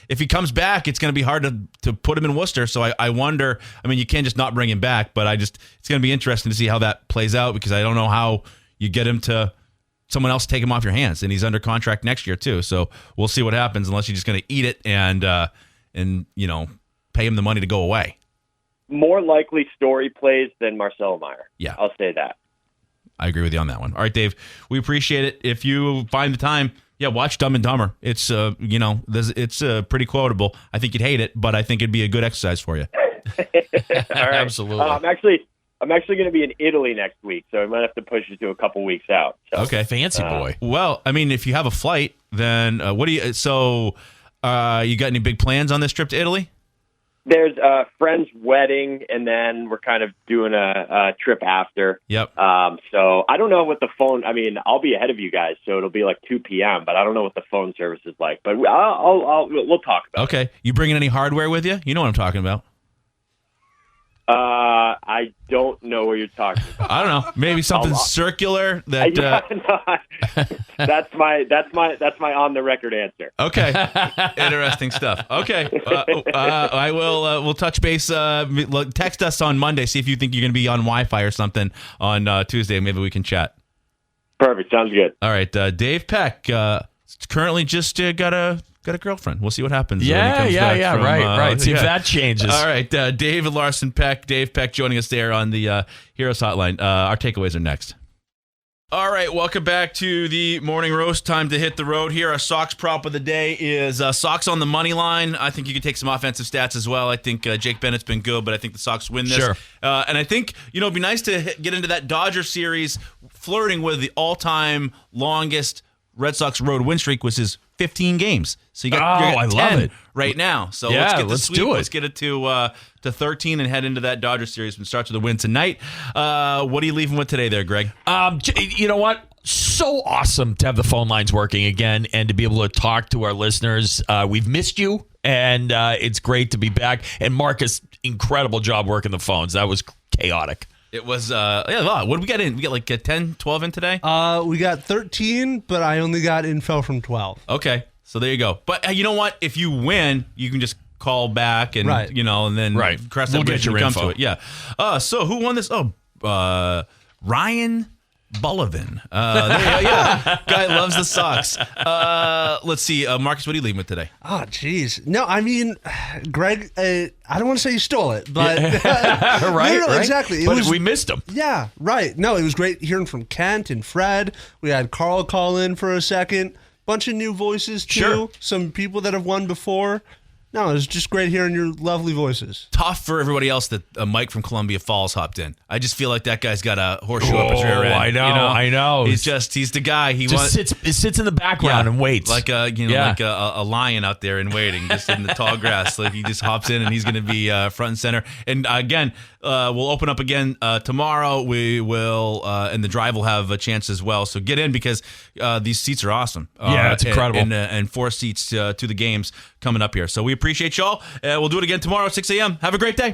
If he comes back, it's going to be hard to put him in Worcester. So I wonder. I mean, you can't just not bring him back, but it's going to be interesting to see how that plays out, because I don't know how you get him to someone else take him off your hands, and he's under contract next year too. So we'll see what happens, unless you're just going to eat it and pay him the money to go away. More likely Story plays than Marcelo Meyer. Yeah, I'll say that. I agree with you on that one. All right, Dave, we appreciate it. If you find the time, watch Dumb and Dumber. It's it's pretty quotable. I think you'd hate it, but I think it'd be a good exercise for you. All right. Absolutely. I'm actually going to be in Italy next week, so I might have to push it to a couple weeks out. So, okay, fancy boy. Well, I mean, if you have a flight, then what do you? So, you got any big plans on this trip to Italy? There's a friend's wedding, and then we're kind of doing a trip after. Yep. So I don't know what the phone. I mean, I'll be ahead of you guys, so it'll be like 2 p.m. But I don't know what the phone service is like. But we'll talk about it. Okay. You bringing any hardware with you? You know what I'm talking about. I don't know what you're talking about. I don't know. Maybe something circular that. That's my on the record answer. Okay, interesting stuff. Okay, I will. We'll touch base. Text us on Monday. See if you think you're going to be on Wi-Fi or something on Tuesday. Maybe we can chat. Perfect. Sounds good. All right, Dave Peck. Currently just got a girlfriend. We'll see what happens. When he Yeah, comes back from, right. See if that changes. All right, David Larson Peck. Dave Peck joining us there on the Heroes Hotline. Our takeaways are next. All right, welcome back to the Morning Roast. Time to hit the road here. Our Sox prop of the day is Sox on the money line. I think you can take some offensive stats as well. I think Jake Bennett's been good, but I think the Sox win this. Sure. And I think, it'd be nice to get into that Dodger series, flirting with the all-time longest Red Sox road win streak, which is 15 games. So you got 10 I love it right now. So yeah, let's get the let's sweep. do it. Let's get it to 13 and head into that Dodger series and start with the win tonight. What are you leaving with today there, Greg? You know what? So awesome to have the phone lines working again and to be able to talk to our listeners. We've missed you, and it's great to be back. And Marcus, incredible job working the phones. That was chaotic. It was, a lot. What did we get in? We got like 10, 12 in today? We got 13, but I only got info from 12. Okay, so there you go. But you know what? If you win, you can just call back and, Right. and then cross that bridge when we come to it. Yeah. So who won this? Ryan Sullivan. There you go. Yeah. Guy loves the Sox. Let's see. Marcus, what are you leaving with today? Oh, jeez. No, I mean, Greg, I don't want to say you stole it, but right, no, right? exactly. But we missed him. Yeah, right. No, it was great hearing from Kent and Fred. We had Carl call in for a second. Bunch of new voices, too. Sure. Some people that have won before. No, it was just great hearing your lovely voices. Tough for everybody else that Mike from Columbia Falls hopped in. I just feel like that guy's got a horseshoe up his rear end. I know. He's the guy. He sits in the background and waits. Like a lion out there and waiting, just in the tall grass. Like he just hops in and he's going to be front and center. And again, we'll open up again tomorrow. We will, and the drive will have a chance as well. So get in because these seats are awesome. It's incredible. And 4 seats to the games coming up here. So we appreciate y'all. We'll do it again tomorrow at 6 a.m. Have a great day.